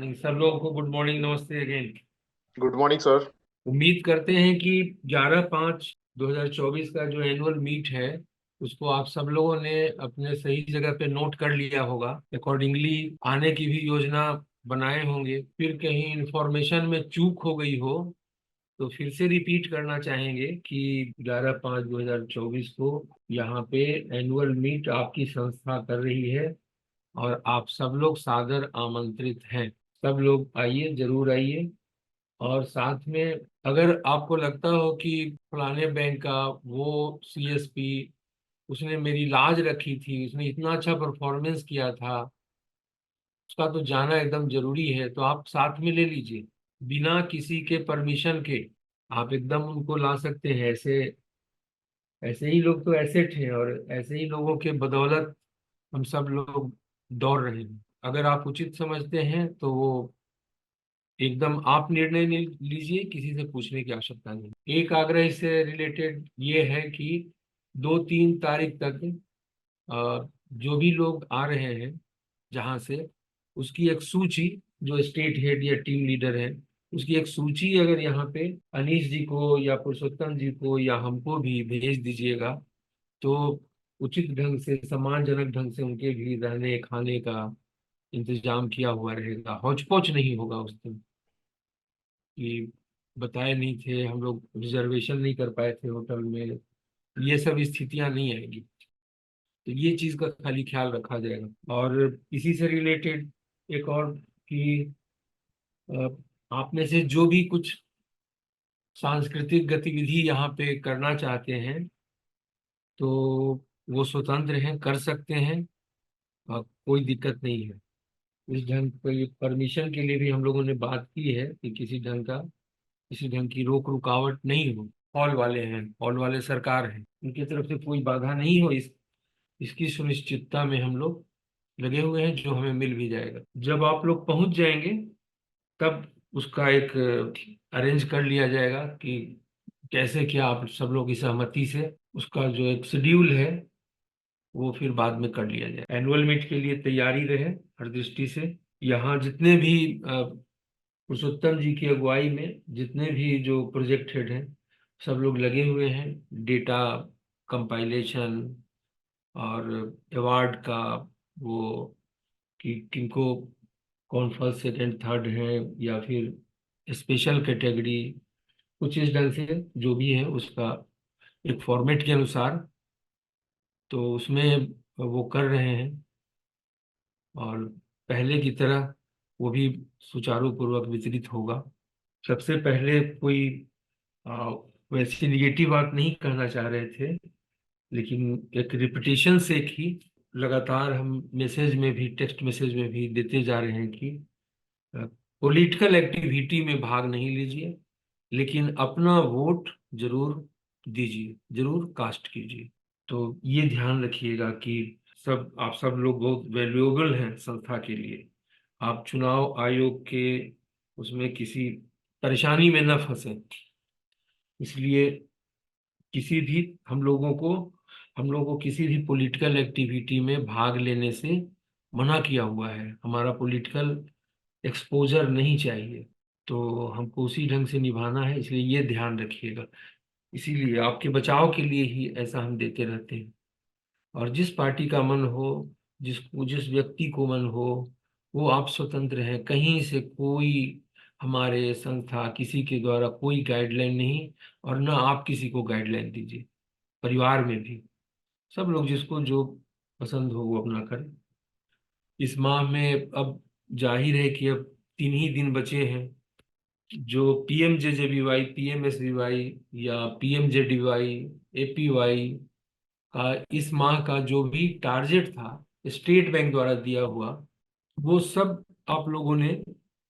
Morning सब लोगों को। गुड मॉर्निंग, नमस्ते अगेन। Good morning sir. उम्मीद करते हैं कि 11/5/2024 का जो एनुअल मीट है उसको आप सब लोगों ने अपने सही जगह पे नोट कर लिया होगा। अकॉर्डिंगली आने की भी योजना बनाए होंगे। फिर कहीं इंफॉर्मेशन में चूक हो गई हो तो फिर से रिपीट करना चाहेंगे कि 11/5/2024 को यहाँ पे एनुअल मीट आपकी संस्था कर रही है और आप सब लोग सादर आमंत्रित हैं। सब लोग आइए, जरूर आइए। और साथ में अगर आपको लगता हो कि फलाने बैंक का वो सीएसपी, उसने मेरी लाज रखी थी, उसने इतना अच्छा परफॉर्मेंस किया था, उसका तो जाना एकदम जरूरी है, तो आप साथ में ले लीजिए। बिना किसी के परमिशन के आप एकदम उनको ला सकते हैं। ऐसे ऐसे ही लोग तो एसेट हैं और ऐसे ही लोगों के बदौलत हम सब लोग दौड़ रहे हैं। अगर आप उचित समझते हैं तो वो एकदम आप निर्णय लीजिए, किसी से पूछने की आवश्यकता नहीं। एक आग्रह इससे रिलेटेड ये है कि 2-3 तारीख तक जो भी लोग आ रहे हैं जहां से, उसकी एक सूची, जो स्टेट हेड या टीम लीडर है, उसकी एक सूची अगर यहाँ पे अनीश जी को या पुरुषोत्तम जी को या हमको भी भेज दीजिएगा तो उचित ढंग से, सम्मानजनक ढंग से उनके भी रहने खाने का इंतजाम किया हुआ रहेगा। हौच पौच नहीं होगा उस दिन कि बताए नहीं थे हम लोग, रिजर्वेशन नहीं कर पाए थे होटल में, ये सब स्थितियां नहीं आएंगी। तो ये चीज का खाली ख्याल रखा जाएगा। और इसी से रिलेटेड एक और कि अ, आप में से जो भी कुछ सांस्कृतिक गतिविधि यहाँ पे करना चाहते हैं तो वो स्वतंत्र हैं, कर सकते हैं। कोई दिक्कत नहीं है। इस ढंग की परमिशन के लिए भी हम लोगों ने बात की है कि किसी ढंग की रोक रुकावट नहीं हो। हॉल वाले हैं, हॉल वाले सरकार हैं, उनकी तरफ से कोई बाधा नहीं हो, इसकी सुनिश्चितता में हम लोग लगे हुए हैं, जो हमें मिल भी जाएगा। जब आप लोग पहुंच जाएंगे तब उसका एक अरेंज कर लिया जाएगा कि कैसे क्या आप सब लोग की सहमति से उसका जो एक शेड्यूल है वो फिर बाद में कर लिया जाए। एनुअल मीट के लिए तैयारी रहे हर दृष्टि से। यहाँ जितने भी पुरुषोत्तम जी की अगुवाई में जितने भी जो प्रोजेक्ट हेड हैं, सब लोग लगे हुए हैं। डेटा कंपाइलेशन और अवार्ड का वो, कि किनको कौन फर्स्ट सेकंड थर्ड है या फिर स्पेशल कैटेगरी, कुछ इस ढंग से जो भी है उसका एक फॉर्मेट के अनुसार, तो उसमें वो कर रहे हैं। और पहले की तरह वो भी सुचारू पूर्वक वितरित होगा। सबसे पहले कोई आ, वैसी निगेटिव बात नहीं कहना चाह रहे थे, लेकिन एक रिपीटेशन से ही लगातार हम मैसेज में भी, टेक्स्ट मैसेज में भी देते जा रहे हैं कि पॉलिटिकल एक्टिविटी में भाग नहीं लीजिए, लेकिन अपना वोट जरूर दीजिए, जरूर कास्ट कीजिए। तो ये ध्यान रखिएगा कि आप सब लोग बहुत वैल्यूएबल हैं संस्था के लिए। आप चुनाव आयोग के उसमें किसी परेशानी में न फंसे, इसलिए किसी भी हम लोगों को किसी भी पॉलिटिकल एक्टिविटी में भाग लेने से मना किया हुआ है। हमारा पॉलिटिकल एक्सपोजर नहीं चाहिए, तो हमको उसी ढंग से निभाना है, इसलिए ये ध्यान रखिएगा। इसीलिए आपके बचाव के लिए ही ऐसा हम देते रहते हैं। और जिस पार्टी का मन हो, जिस व्यक्ति को मन हो, वो आप स्वतंत्र हैं। कहीं से कोई, हमारे संस्था किसी के द्वारा कोई गाइडलाइन नहीं, और ना आप किसी को गाइडलाइन दीजिए। परिवार में भी सब लोग जिसको जो पसंद हो वो अपना करें। इस माह में अब जाहिर है कि अब 3 ही दिन बचे हैं। जो PMJJBY, PMSBY या PMJDY, APY का इस माह का जो भी टारगेट था स्टेट बैंक द्वारा दिया हुआ, वो सब आप लोगों ने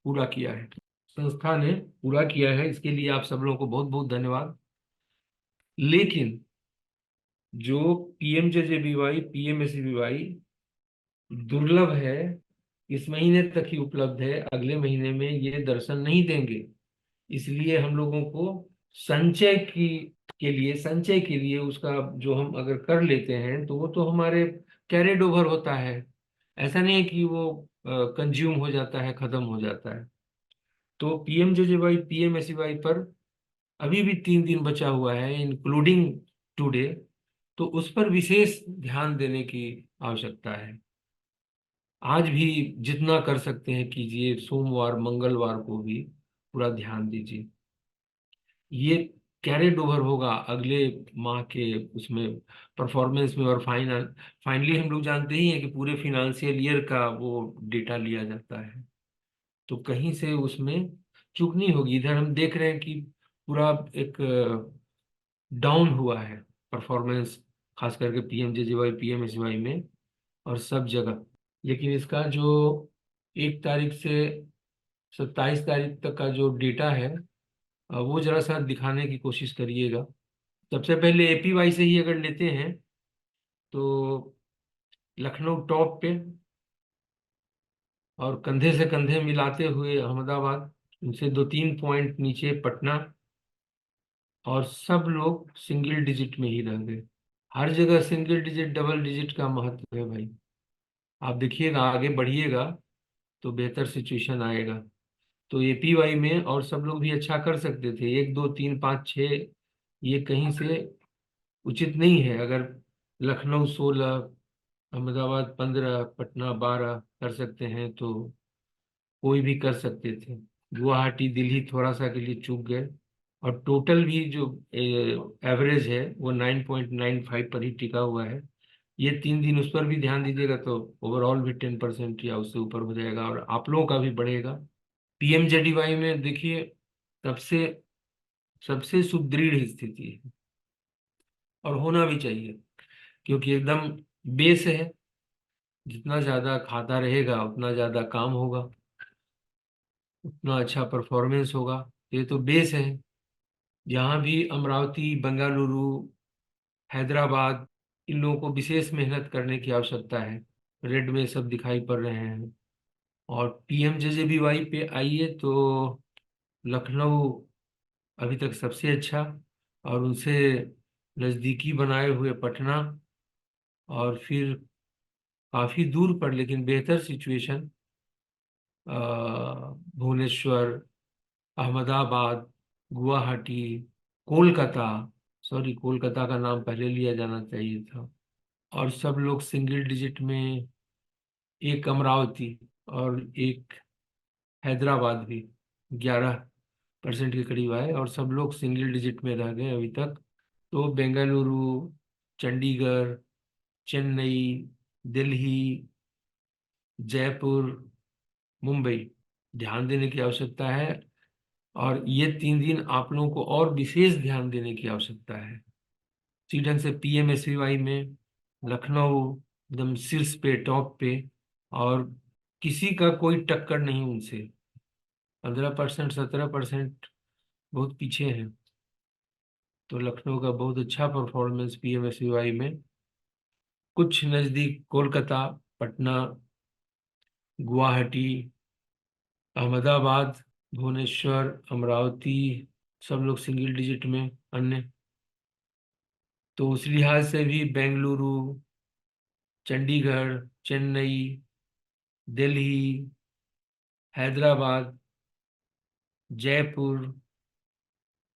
पूरा किया है, संस्था ने पूरा किया है। इसके लिए आप सब लोगों को बहुत बहुत धन्यवाद। लेकिन जो PMJJBY, PMSBY दुर्लभ है, इस महीने तक ही उपलब्ध है, अगले महीने में ये दर्शन नहीं देंगे। इसलिए हम लोगों को संचय के लिए उसका जो हम अगर कर लेते हैं तो वो तो हमारे कैरेड ओवर होता है। ऐसा नहीं है कि वो कंज्यूम हो जाता है, खत्म हो जाता है। तो पीएमजेजेवाई पीएमएसवाई पर अभी भी 3 दिन बचा हुआ है, इंक्लूडिंग टुडे। तो उस पर विशेष ध्यान देने की आवश्यकता है। आज भी जितना कर सकते हैं कीजिए, सोमवार मंगलवार को भी पूरा ध्यान दीजिए। ये कैरेड ओवर होगा अगले माह के उसमें, परफॉर्मेंस में। और फाइनली हम लोग जानते ही हैं कि पूरे फिनेंशियल ईयर का वो डेटा लिया जाता है। तो कहीं से उसमें चूक नहीं होगी। इधर हम देख रहे हैं कि पूरा एक डाउन हुआ है परफॉर्मेंस, खास करके पीएमजेजेवाई पीएमएसवाई में और सब जगह। लेकिन इसका जो 1 तारीख से 27 तारीख तक का जो डेटा है, वो जरा सा दिखाने की कोशिश करिएगा। सबसे पहले एपीवाई से ही अगर लेते हैं तो लखनऊ टॉप पे, और कंधे से कंधे मिलाते हुए अहमदाबाद, उनसे 2-3 पॉइंट नीचे पटना, और सब लोग सिंगल डिजिट में ही रह गए। हर जगह सिंगल डिजिट डबल डिजिट का महत्व है भाई। आप देखिएगा, आगे बढ़िएगा तो बेहतर सिचुएशन आएगा। तो एपीवाई में और सब लोग भी अच्छा कर सकते थे, 1 2 3 5 6, ये कहीं से उचित नहीं है। अगर लखनऊ 16, अहमदाबाद 15, पटना 12 कर सकते हैं तो कोई भी कर सकते थे। गुवाहाटी दिल्ली थोड़ा सा के लिए चूक गए। और टोटल भी जो एवरेज है वो 9.95 पर ही टिका हुआ है। ये 3 दिन उस पर भी ध्यान दीजिएगा तो ओवरऑल भी 10% या उससे ऊपर हो जाएगा, और आप लोगों का भी बढ़ेगा। पीएमजेडीवाई में देखिए, सबसे सबसे सुदृढ़ स्थिति है, और होना भी चाहिए, क्योंकि एकदम बेस है। जितना ज्यादा खाता रहेगा उतना ज्यादा काम होगा, उतना अच्छा परफॉर्मेंस होगा। ये तो बेस है। यहाँ भी अमरावती, बेंगलुरु, हैदराबाद, इन लोगों को विशेष मेहनत करने की आवश्यकता है। रेड में सब दिखाई पड़ रहे हैं। और पीएमजेजेबीवाई पे आइए तो लखनऊ अभी तक सबसे अच्छा, और उनसे नज़दीकी बनाए हुए पटना, और फिर काफ़ी दूर पर लेकिन बेहतर सिचुएशन भुवनेश्वर, अहमदाबाद, गुवाहाटी, कोलकाता। सॉरी, कोलकाता का नाम पहले लिया जाना चाहिए था। और सब लोग सिंगल डिजिट में, एक अमरावती और एक हैदराबाद भी 11% के करीब आए, और सब लोग सिंगल डिजिट में रह गए अभी तक। तो बेंगलुरु, चंडीगढ़, चेन्नई, दिल्ली, जयपुर, मुंबई, ध्यान देने की आवश्यकता है। और ये 3 दिन आप लोगों को और विशेष ध्यान देने की आवश्यकता है। इसी ढंग से पीएमएसवाई में लखनऊ एकदम शीर्ष पे, टॉप पे, और किसी का कोई टक्कर नहीं उनसे। 15% 17% बहुत पीछे है। तो लखनऊ का बहुत अच्छा परफॉर्मेंस पीएमएसवाई में। कुछ नज़दीक कोलकाता, पटना, गुवाहाटी, अहमदाबाद, भुवनेश्वर, अमरावती, सब लोग सिंगल डिजिट में। अन्य तो उस लिहाज से भी बेंगलुरु, चंडीगढ़, चेन्नई, दिल्ली, हैदराबाद, जयपुर,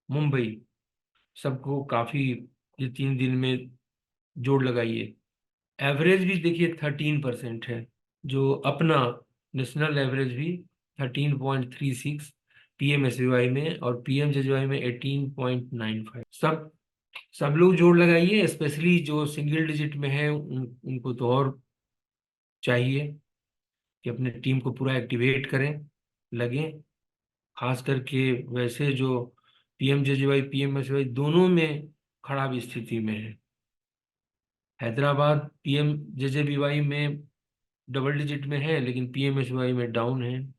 मुंबई, सबको काफी, ये 3 दिन में जोड़ लगाइए। एवरेज भी देखिए 13% है, जो अपना नेशनल एवरेज भी 13.36 पीएमएसवाई में, और पीएमजेजेवाई में 18.95। सब लोग जोड़ लगाइए, स्पेशली जो सिंगल डिजिट में है उनको तो और चाहिए कि अपने टीम को पूरा एक्टिवेट करें, लगे। खास करके वैसे जो पीएमजेजेवाई पीएमएसवाई दोनों में खराब स्थिति में है। हैदराबाद पीएमजेजेबीवाई में डबल डिजिट में है, लेकिन पीएमएसवाई में डाउन है।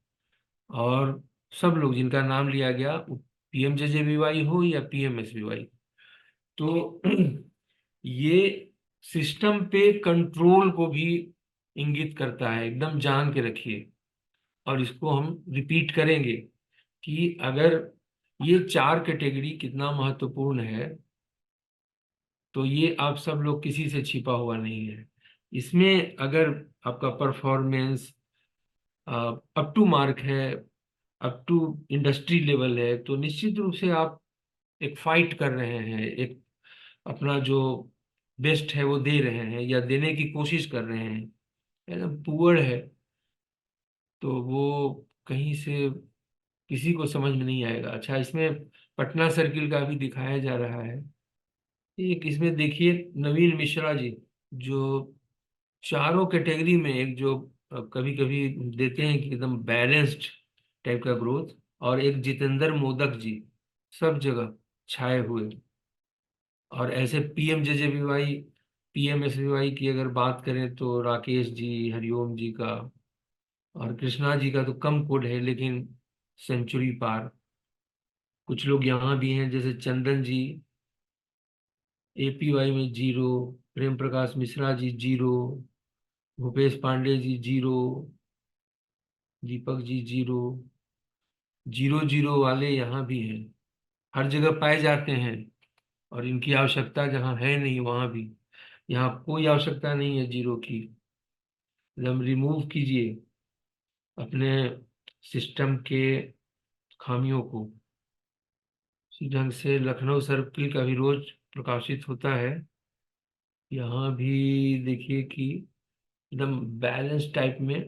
और सब लोग जिनका नाम लिया गया, पीएमजेजेबीवाई हो या पीएमएसबीवाई, तो ये सिस्टम पे कंट्रोल को भी इंगित करता है, एकदम जान के रखिए। और इसको हम रिपीट करेंगे कि अगर ये 4 कैटेगरी कितना महत्वपूर्ण है, तो ये आप सब लोग किसी से छिपा हुआ नहीं है। इसमें अगर आपका परफॉर्मेंस अप टू मार्क है, अप टू इंडस्ट्री लेवल है, तो निश्चित रूप से आप एक फाइट कर रहे हैं, एक अपना जो बेस्ट है वो दे रहे हैं या देने की कोशिश कर रहे हैं। एकदम पुअर है तो वो कहीं से किसी को समझ में नहीं आएगा। अच्छा, इसमें पटना सर्किल का भी दिखाया जा रहा है। एक इसमें देखिए, नवीन मिश्रा जी, जो चारों कैटेगरी में एक जो कभी कभी देते हैं कि एकदम बैलेंस्ड टाइप का ग्रोथ, और एक जितेंद्र मोदक जी सब जगह छाए हुए। और ऐसे पीएमजेजेबीवाई, पीएमएसबीवाई की अगर बात करें तो राकेश जी, हरिओम जी का और कृष्णा जी का तो कम कोड है, लेकिन सेंचुरी पार। कुछ लोग यहाँ भी हैं जैसे चंदन जी, एपीवाई में zero, Prem Prakash Mishra ji zero, Bhupesh Pandey ji zero, Deepak ji zero. Zero zero वाले यहाँ भी हैं, हर जगह पाए जाते हैं। और इनकी आवश्यकता जहाँ है नहीं वहाँ भी, यहाँ कोई आवश्यकता नहीं है जीरो की। एकदम रिमूव कीजिए अपने सिस्टम के खामियों को। इसी ढंग से लखनऊ सर्किल का भी रोज प्रकाशित होता है। यहाँ भी देखिए कि एकदम बैलेंस टाइप में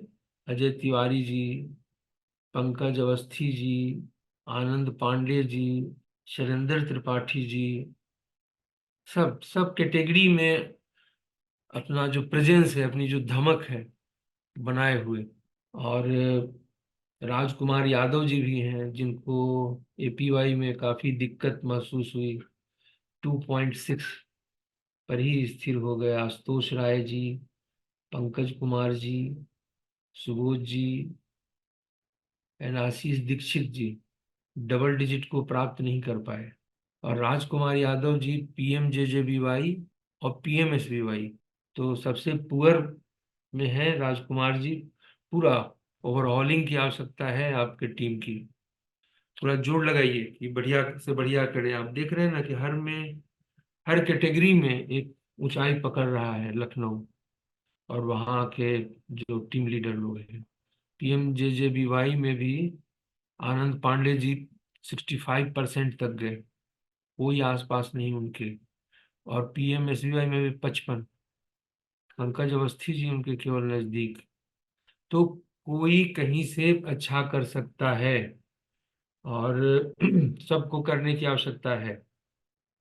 अजय तिवारी जी, पंकज अवस्थी जी, आनंद पांडे जी, शैलेंद्र त्रिपाठी जी, सब सब कैटेगरी में अपना जो प्रेजेंस है, अपनी जो धमक है बनाए हुए। और राजकुमार यादव जी भी हैं जिनको एपीवाई में काफी दिक्कत महसूस हुई, 2.6 पर ही स्थिर हो गए। Ashutosh Rai ji, Pankaj Kumar ji, Subodh ji and Ashish Dikshit ji double digit को प्राप्त नहीं कर पाए। और राजकुमार यादव जी पीएमजेजेबीवाई और पीएमएसबीवाई, तो सबसे पुअर में है राजकुमार जी। पूरा ओवरऑलिंग की आवश्यकता है आपके टीम की। थोड़ा जोर लगाइए कि बढ़िया से बढ़िया करें। आप देख रहे हैं ना कि हर कैटेगरी में एक ऊंचाई पकड़ रहा है लखनऊ, और वहाँ के जो टीम लीडर लोग हैं। पीएमजेजेबीवाई में भी आनंद पांडे जी 65% तक गए, कोई आसपास नहीं उनके। और पीएमएसबीवाई में भी 55, पंकज अवस्थी जी उनके केवल नजदीक। तो कोई कहीं से अच्छा कर सकता है, और सबको करने की आवश्यकता है।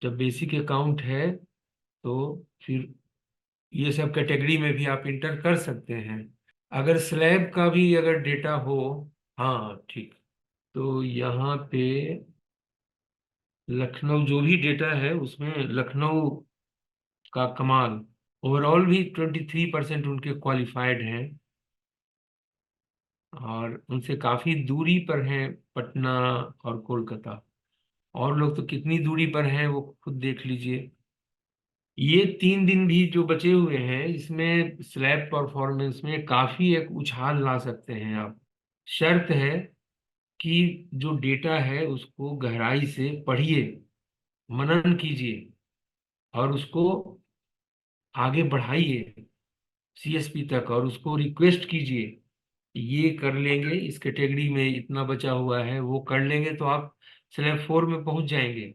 जब बेसिक अकाउंट है तो फिर ये सब कैटेगरी में भी आप इंटर कर सकते हैं। अगर स्लैब का भी अगर डेटा हो, हाँ ठीक, तो यहाँ पे लखनऊ जो भी डेटा है उसमें लखनऊ का कमाल। ओवरऑल भी 23% उनके क्वालिफाइड हैं, और उनसे काफी दूरी पर हैं पटना और कोलकाता। और लोग तो कितनी दूरी पर हैं वो खुद देख लीजिए। ये 3 दिन भी जो बचे हुए हैं इसमें स्लैब परफॉर्मेंस में काफी एक उछाल ला सकते हैं आप। शर्त है कि जो डेटा है उसको गहराई से पढ़िए, मनन कीजिए, और उसको आगे बढ़ाइए सीएसपी तक, और उसको रिक्वेस्ट कीजिए। ये कर लेंगे, इस कैटेगरी में इतना बचा हुआ है, वो कर लेंगे तो आप स्लैब 4 में पहुंच जाएंगे।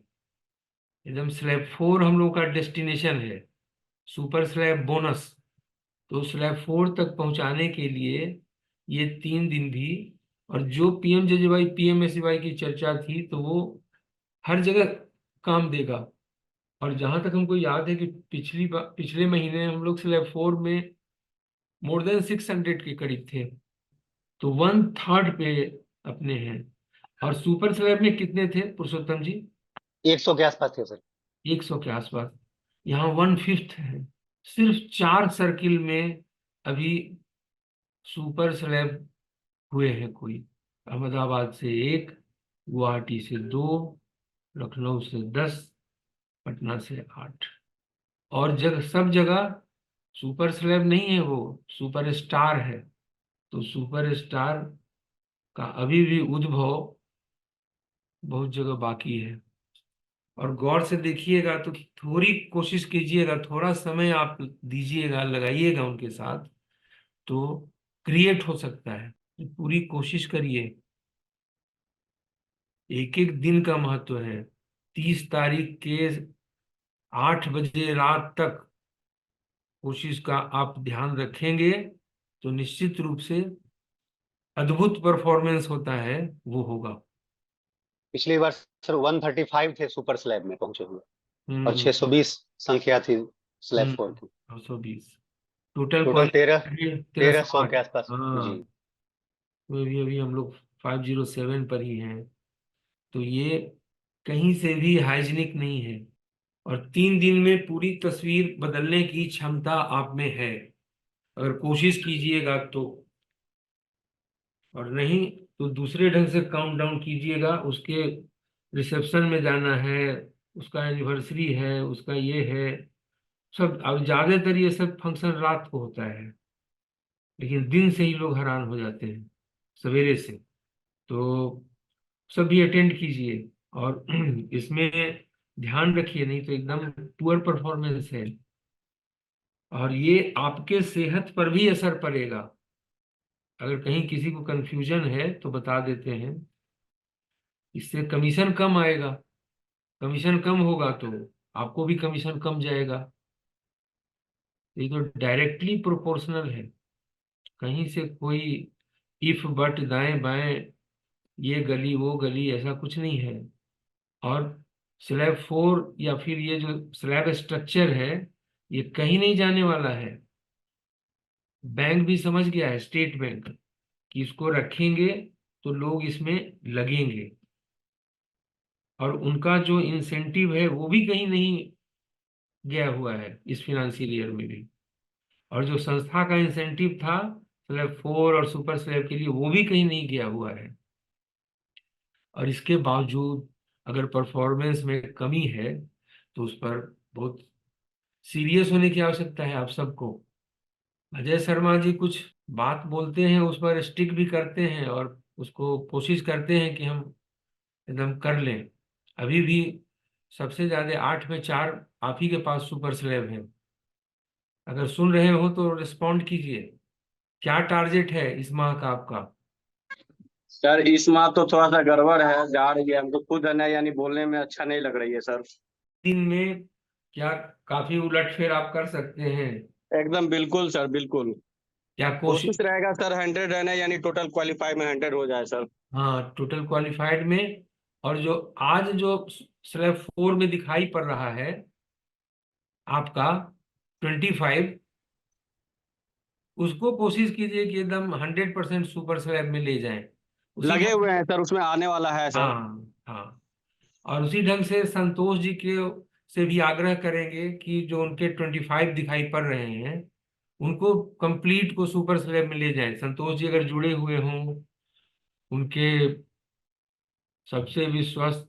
एकदम स्लैब 4 हम लोग का डेस्टिनेशन है, सुपर स्लैब बोनस। तो स्लैब 4 तक पहुंचाने के लिए ये 3 दिन भी, और जो पीएमजेजेवाई पीएमएसवाई की चर्चा थी तो वो हर जगह काम देगा। और जहां तक हमको याद है कि पिछले महीने हम लोग स्लैब 4 में मोर देन 600 के करीब थे, तो 1/3 पे अपने हैं। और सुपर स्लैब में कितने थे पुरुषोत्तम जी? 100 के आसपास थे सर। 100 के आसपास। यहाँ 1/5 है। सिर्फ 4 सर्किल में अभी सुपर स्लैब हुए हैं कोई। अहमदाबाद से एक, गुवाहाटी से दो, लखनऊ से 10, पटना से 8। और सब जगह सुपर स्लैब नहीं है, वो सुपर स्टार है। तो सुपर स्टार का अभी भी उद्भव बहुत जगह बाकी है। और गौर से देखिएगा तो थोड़ी कोशिश कीजिएगा, थोड़ा समय आप दीजिएगा, लगाइएगा उनके साथ, तो क्रिएट हो सकता है। तो पूरी कोशिश करिए। एक एक दिन का महत्व है। 30 तारीख के 8 बजे रात तक कोशिश का आप ध्यान रखेंगे तो निश्चित रूप से अद्भुत परफॉर्मेंस होता है वो होगा। पिछली बार सर 135 थे सुपर स्लैब में पहुंचे हुए, और हम्म। 620 संख्या थी स्लैब हम्म। 4 की। 920 टोटल टोटल क्वालिफाइड, तेरह तेरह सौ सौ के आठ आसपास। जी। हाँ। तो अभी अभी हम लोग 507 पर ही हैं। तो ये कहीं से भी हाइजीनिक नहीं है। और 3 दिन में पूरी तस्वीर बदलने की क्षमता आप में है, अगर कोशिश कीजिएगा तो। और नहीं तो दूसरे ढंग से काउंट डाउन कीजिएगा। उसके रिसेप्शन में जाना है, उसका एनिवर्सरी है, उसका ये है सब। अब ज्यादातर ये सब फंक्शन रात को होता है, लेकिन दिन से ही लोग हैरान हो जाते हैं, सवेरे से। तो सभी अटेंड कीजिए। और इसमें ध्यान रखिए, नहीं तो एकदम पुअर परफॉर्मेंस है। और ये आपके सेहत पर भी असर पड़ेगा। अगर कहीं किसी को कंफ्यूजन है तो बता देते हैं, इससे कमीशन कम आएगा। कमीशन कम होगा तो आपको भी कमीशन कम जाएगा। ये तो डायरेक्टली प्रोपोर्शनल है। कहीं से कोई इफ बट दाएं बाएं, ये गली वो गली, ऐसा कुछ नहीं है। और स्लैब 4 या फिर ये जो स्लैब स्ट्रक्चर है, ये कहीं नहीं जाने वाला है। बैंक भी समझ गया है, स्टेट बैंक, कि इसको रखेंगे तो लोग इसमें लगेंगे। और उनका जो इंसेंटिव है वो भी कहीं नहीं गया हुआ है इस फिनेंशियल ईयर में भी। और जो संस्था का इंसेंटिव था स्लैब 4 और सुपर स्लैब के लिए, वो भी कहीं नहीं गया हुआ है। और इसके बावजूद अगर परफॉर्मेंस में कमी है तो उस पर बहुत सीरियस होने की आवश्यकता है आप सबको। अजय शर्मा जी कुछ बात बोलते हैं, उस पर स्टिक भी करते हैं और उसको कोशिश करते हैं कि हम एकदम कर लें। अभी भी सबसे ज्यादा 8 में 4 आप ही के पास सुपर स्लैब है। अगर सुन रहे हो तो रिस्पॉन्ड कीजिए। क्या टारगेट है इस माह का आपका? सर इस माह तो थोड़ा सा गड़बड़ है, जा रही है, हमको खुद है ना, यानी बोलने में अच्छा नहीं लग रही है सर। दिन में क्या काफी उलटफेर आप कर सकते हैं? एकदम बिल्कुल सर, बिल्कुल। क्या कोशिश कोशिश? रहेगा सर 100 रहना, यानी टोटल क्वालिफाई में 100 हो जाए सर। हाँ, टोटल क्वालिफाइड में। और जो आज जो स्लैब 4 में दिखाई पड़ रहा है आपका 25, उसको कोशिश कीजिए कि एकदम 100% सुपर स्लैब में ले जाएं। उसी लगे ढंग हुए से। हैं सर, उसमें आने वाला है सर। हाँ हाँ। और उसी ढंग से संतोष जी के से भी आग्रह करेंगे कि जो उनके 25 दिखाई पड़ रहे हैं, उनको कंप्लीट को सुपर स्लैब में ले जाएं। संतोष जी अगर जुड़े हुए हों, उनके सबसे विश्वस्त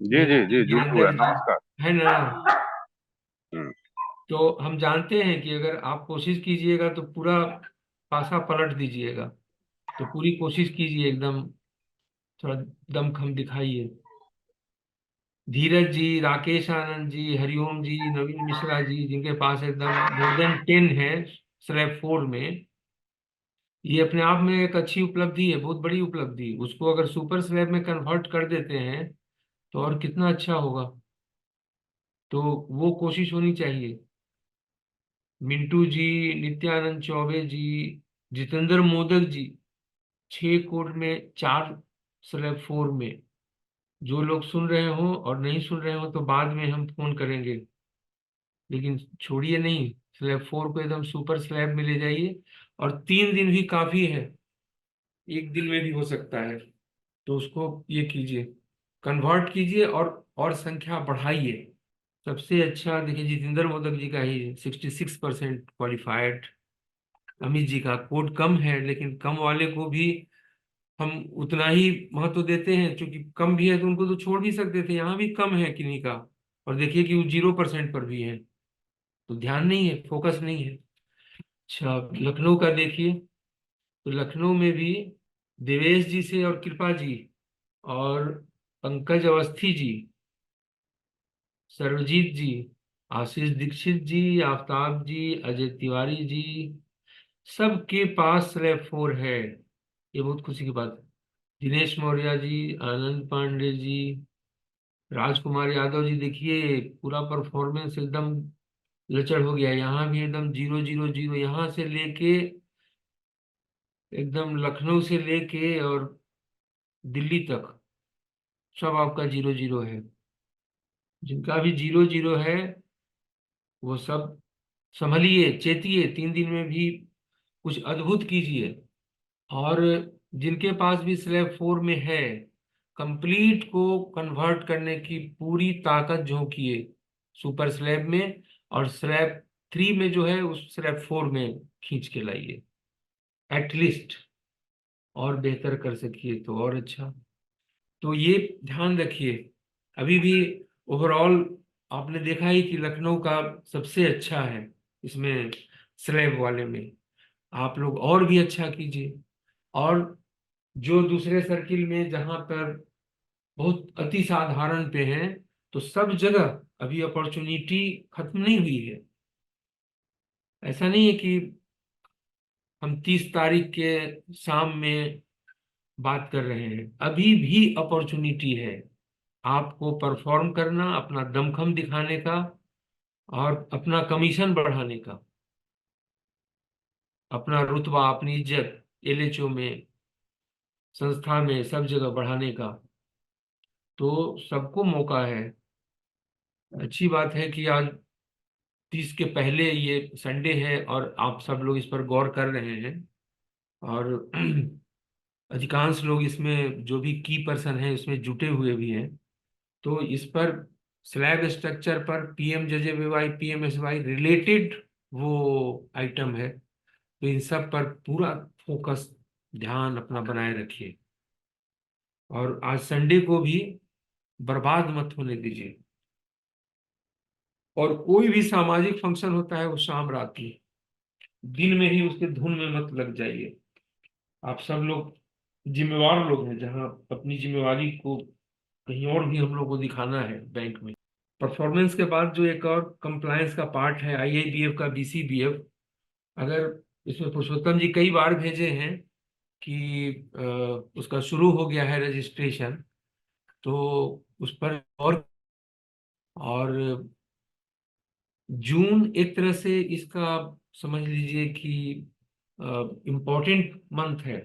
जी जी नितिन जी, जुड़े हुए वीरेंद्र हैं, जी नमस्कार। है ना। हम्म। तो हम जानते हैं कि अगर आप कोशिश कीजिएगा तो पूरा पासा पलट दीजिएगा। तो पूरी कोशिश कीजिए एकदम, थोड़ा दमखम दिखाइए। धीरज जी, राकेश आनंद जी, हरिओम जी, नवीन मिश्रा जी, जिनके पास एकदम more than 10 है स्लैब 4 में, ये अपने आप में एक अच्छी उपलब्धि है, बहुत बड़ी उपलब्धि। उसको अगर सुपर स्लैब में कन्वर्ट कर देते हैं तो और कितना अच्छा होगा। तो वो कोशिश होनी चाहिए। मिंटू जी, नित्यानंद चौबे जी, जितेंद्र मोदक जी, 6 कोट में 4 स्लैब 4 में। जो लोग सुन रहे हो और नहीं सुन रहे हो तो बाद में हम फोन करेंगे, लेकिन छोड़िए नहीं। स्लैब 4 को एकदम सुपर स्लैब में ले जाइए। और 3 दिन भी काफी है, एक दिन में भी हो सकता है। तो उसको ये कीजिए, कन्वर्ट कीजिए और संख्या बढ़ाइए। सबसे अच्छा देखिए, जितेंद्र मोदक जी का ही 66% क्वालिफाइड। अमित जी का कोड कम है, लेकिन कम वाले को भी हम उतना ही महत्व देते हैं, क्योंकि कम भी है तो उनको तो छोड़ भी सकते थे। यहाँ भी कम है किन्हीं का, और देखिए कि वो 0% पर भी है। तो ध्यान नहीं है, फोकस नहीं है। अच्छा, लखनऊ का देखिए। तो लखनऊ में भी देवेश जी से और कृपा जी और पंकज अवस्थी जी, सर्वजीत जी, आशीष दीक्षित जी, आफ्ताब जी, अजय तिवारी जी, सबके पास स्लैब 4 है, ये बहुत खुशी की बात है। दिनेश मौर्य जी, आनंद पांडे जी, राजकुमार यादव जी, देखिए पूरा परफॉर्मेंस एकदम लचर हो गया। यहाँ भी एकदम 0 0 0, यहाँ से लेके एकदम लखनऊ से लेके और दिल्ली तक सब आपका 0 0 है। जिनका भी 0 0 है वो सब संभलिए, चेतिए, 3 दिन में भी कुछ अद्भुत कीजिए। और जिनके पास भी स्लैब 4 में है, कंप्लीट को कन्वर्ट करने की पूरी ताकत झोंकिए सुपर स्लैब में, और स्लैब 3 में जो है उस स्लैब 4 में खींच के लाइए एटलीस्ट। और बेहतर कर सकिए तो और अच्छा। तो ये ध्यान रखिए। अभी भी ओवरऑल आपने देखा ही कि लखनऊ का सबसे अच्छा है इसमें, स्लैब वाले में। आप लोग और भी अच्छा कीजिए। और जो दूसरे सर्किल में जहां पर बहुत अति साधारण पे हैं, तो सब जगह अभी अपॉर्चुनिटी खत्म नहीं हुई है। ऐसा नहीं है कि हम 30 तारीख के शाम में बात कर रहे हैं, अभी भी अपॉर्चुनिटी है आपको परफॉर्म करना, अपना दमखम दिखाने का और अपना कमीशन बढ़ाने का, अपना रुतबा, अपनी इज्जत एलएचओ में, संस्था में, सब जगह बढ़ाने का। तो सबको मौका है। अच्छी बात है कि आज 30 के पहले ये संडे है और आप सब लोग इस पर गौर कर रहे हैं। और अधिकांश लोग इसमें जो भी की पर्सन है इसमें जुटे हुए भी हैं। तो इस पर स्लैब स्ट्रक्चर पर पीएमजेजेबीवाई, पीएमएसवाई रिलेटेड वो आइटम है। तो इन सब पर पूरा फोकस, ध्यान अपना बनाए रखिए। और आज संडे को भी बर्बाद मत होने दीजिए। और कोई भी सामाजिक फंक्शन होता है वो शाम रात में, दिन में ही उसके धुन में मत लग जाइए। आप सब लोग जिम्मेवार लोग हैं, जहां अपनी जिम्मेवारी को कहीं और भी हम लोग को दिखाना है बैंक में। परफॉर्मेंस के बाद जो एक और कंप्लायंस का पार्ट है, आईआईबीएफ का बीसीबीएफ, अगर इसमें पुरुषोत्तम जी कई बार भेजे हैं कि उसका शुरू हो गया है रजिस्ट्रेशन, तो उस पर और जून एक तरह से इसका समझ लीजिए कि इम्पोर्टेंट मंथ है,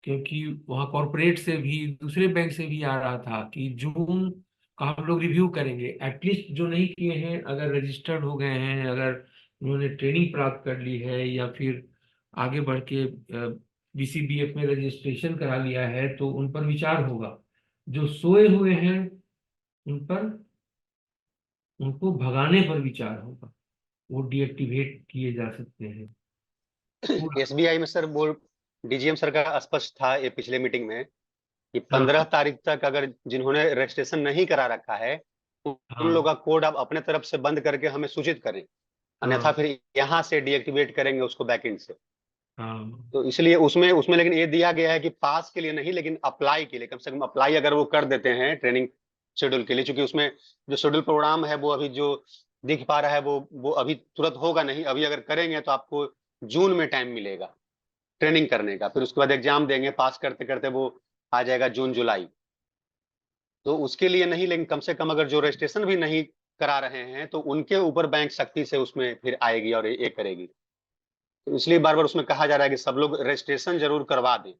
क्योंकि वहाँ कॉरपोरेट से भी, दूसरे बैंक से भी आ रहा था कि जून का हम लोग रिव्यू करेंगे। एटलीस्ट जो नहीं किए हैं, अगर रजिस्टर्ड हो गए हैं, अगर उन्होंने ट्रेनिंग प्राप्त कर ली है या फिर आगे बढ़ के बीसीबीएफ में रजिस्ट्रेशन करा लिया है, तो उन पर विचार होगा। जो सोए हुए हैं उन पर, उनको भगाने पर विचार होगा। वो डीएक्टिवेट किए जा सकते हैं पूरा। एसबीआई में सर बोर्ड डीजीएम सर का स्पष्ट था ये पिछले मीटिंग में कि 15 हाँ तारीख तक अगर जिन्होंने रजिस्ट्रेशन नहीं करा रखा है उन लोगों हाँ का कोड आप अपने तरफ से बंद करके हमें सूचित करें, अन्यथा हाँ फिर यहाँ से डीएक्टिवेट करेंगे उसको बैकएंड से। हाँ तो इसलिए उसमें उसमें लेकिन ये दिया गया है कि पास के लिए नहीं, लेकिन अप्लाई के लिए कम से कम अप्लाई अगर वो कर देते हैं ट्रेनिंग शेड्यूल के लिए, क्योंकि उसमें जो शेड्यूल प्रोग्राम है वो अभी जो दिख पा रहा है वो अभी तुरंत होगा नहीं। अभी अगर करेंगे तो आपको जून में टाइम मिलेगा ट्रेनिंग करने का, फिर उसके बाद एग्जाम देंगे, पास करते करते वो आ जाएगा जून जुलाई। तो उसके लिए नहीं, लेकिन कम से कम अगर जो रजिस्ट्रेशन भी नहीं करा रहे हैं तो उनके ऊपर बैंक सख्ती से उसमें फिर आएगी और ये करेगी। तो इसलिए बार बार उसमें कहा जा रहा है कि सब लोग रजिस्ट्रेशन जरूर करवा दें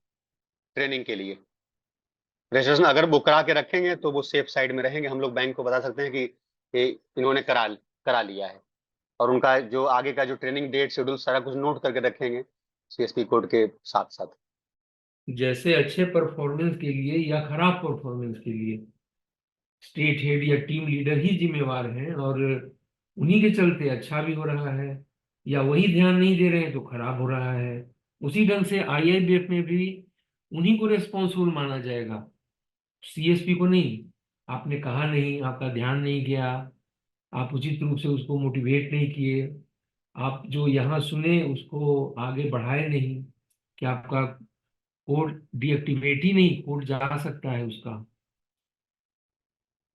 ट्रेनिंग के लिए। रजिस्ट्रेशन अगर वो करा के रखेंगे तो वो सेफ साइड में रहेंगे, हम लोग बैंक को बता सकते हैं कि ये इन्होंने करा करा लिया है। और उनका जो आगे का जो ट्रेनिंग डेट शेड्यूल सारा कुछ नोट करके रखेंगे सीएसपी कोड के साथ साथ। जैसे अच्छे परफॉर्मेंस के लिए या खराब परफॉर्मेंस के लिए स्टेट हेड या टीम लीडर ही जिम्मेवार हैं, और उन्हीं के चलते अच्छा भी हो रहा है, या वही ध्यान नहीं दे रहे हैं तो खराब हो रहा है। उसी ढंग से आईआईबीएफ में भी उन्हीं को रिस्पॉन्सिबल माना जाएगा, सीएसपी को नहीं। आपने कहा नहीं, आपका ध्यान नहीं गया, आप उचित रूप से उसको मोटिवेट नहीं किए, आप जो यहाँ सुने उसको आगे बढ़ाए नहीं, कि आपका कोड डीएक्टिवेट ही नहीं, कोड जा सकता है उसका।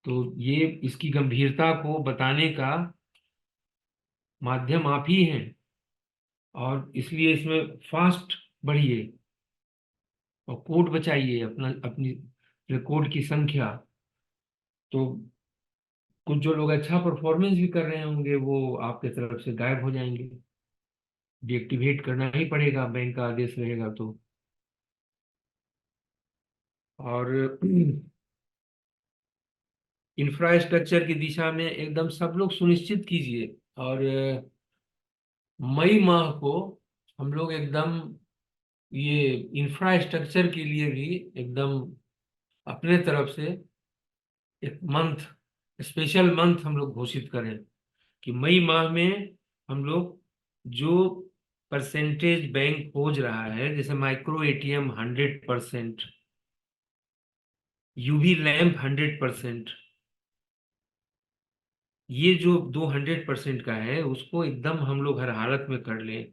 तो ये इसकी गंभीरता को बताने का माध्यम आप ही हैं। और इसलिए इसमें फास्ट बढ़िए और कोड बचाइए अपनी रिकॉर्ड की संख्या। तो कुछ जो लोग अच्छा परफॉर्मेंस भी कर रहे होंगे वो आपके तरफ से गायब हो जाएंगे, डीएक्टिवेट करना ही पड़ेगा, बैंक का आदेश रहेगा तो। और इंफ्रास्ट्रक्चर की दिशा में एकदम सब लोग सुनिश्चित कीजिए। और मई माह को हम लोग एकदम ये इंफ्रास्ट्रक्चर के लिए भी एकदम अपने तरफ से एक मंथ, स्पेशल मंथ हम लोग घोषित करें कि मई माह में हम लोग जो परसेंटेज बैंक खोज रहा है, जैसे माइक्रो एटीएम 100%, यूवी लैंप 100%, ये जो 200% का है उसको एकदम हम लोग हर हालत में कर लें।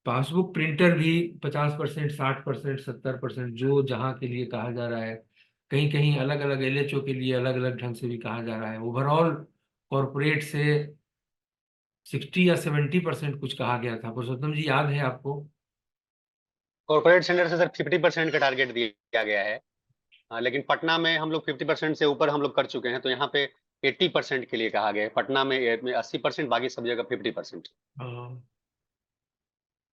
पासबुक प्रिंटर भी 50%, 60%, 70%, जो जहाँ के लिए कहा जा रहा है। कहीं कहीं अलग अलग एलएचओ के लिए अलग अलग ढंग से भी कहा जा रहा है। ओवरऑल कॉरपोरेट से 60 या 70% कुछ कहा गया था। पुरुषोत्तम जी, याद है आपको? कॉर्पोरेट सेंटर से सर 50% का टारगेट दिया गया है। लेकिन पटना में हम लोग 50% से ऊपर हम लोग कर चुके हैं, तो यहाँ पे 80% के लिए कहा गया है। पटना में 80%, बाकी सब जगह 50%। हाँ,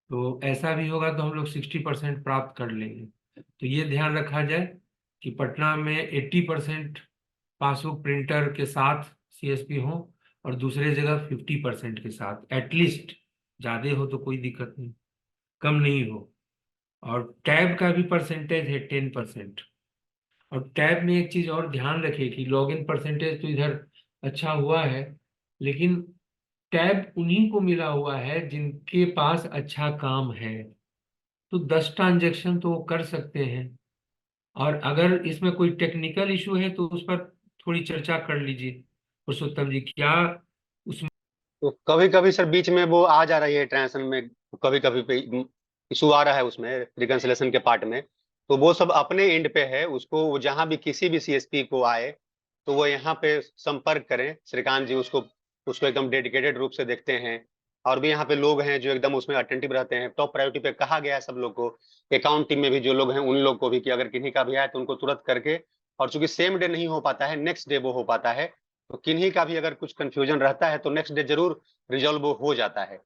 तो ऐसा भी होगा तो हम लोग 60% प्राप्त कर लेंगे। तो ये ध्यान रखा जाए कि पटना में 80% पासबुक प्रिंटर के साथ सीएसपी हो और दूसरे जगह 50% के साथ एटलीस्ट। ज़्यादा हो तो कोई दिक्कत नहीं, कम नहीं हो। और टैब का भी परसेंटेज है 10%। और टैब में एक चीज़ और ध्यान रखें कि लॉगिन परसेंटेज तो इधर अच्छा हुआ है, लेकिन टैब उन्हीं को मिला हुआ है जिनके पास अच्छा काम है। तो 10 ट्रांजेक्शन तो वो कर सकते हैं। और अगर इसमें कोई टेक्निकल इशू है तो उस पर थोड़ी चर्चा कर लीजिए पुरुषोत्तम जी, क्या उसमें। तो कभी कभी सर बीच में वो आ जा रही है ट्रांजेक्शन में, कभी कभी पे इशू आ रहा है उसमें रिकंसिलेशन के पार्ट में। तो वो सब अपने एंड पे है, उसको वो जहां भी किसी भी सीएसपी को आए तो वो यहाँ पे संपर्क करें। श्रीकांत जी उसको उसको एकदम डेडिकेटेड रूप से देखते हैं। और भी यहाँ पे लोग हैं जो एकदम उसमें अटेंटिव रहते हैं। टॉप प्रायोरिटी पे कहा गया है सब लोग को, अकाउंट टीम में भी जो लोग हैं उन लोग को भी, कि अगर किन्हीं का भी आए तो उनको तुरंत करके, और चूंकि सेम डे नहीं हो पाता है, नेक्स्ट डे वो हो पाता है, तो किन्हीं का भी अगर कुछ कंफ्यूजन रहता है तो नेक्स्ट डे जरूर रिजॉल्व हो जाता है।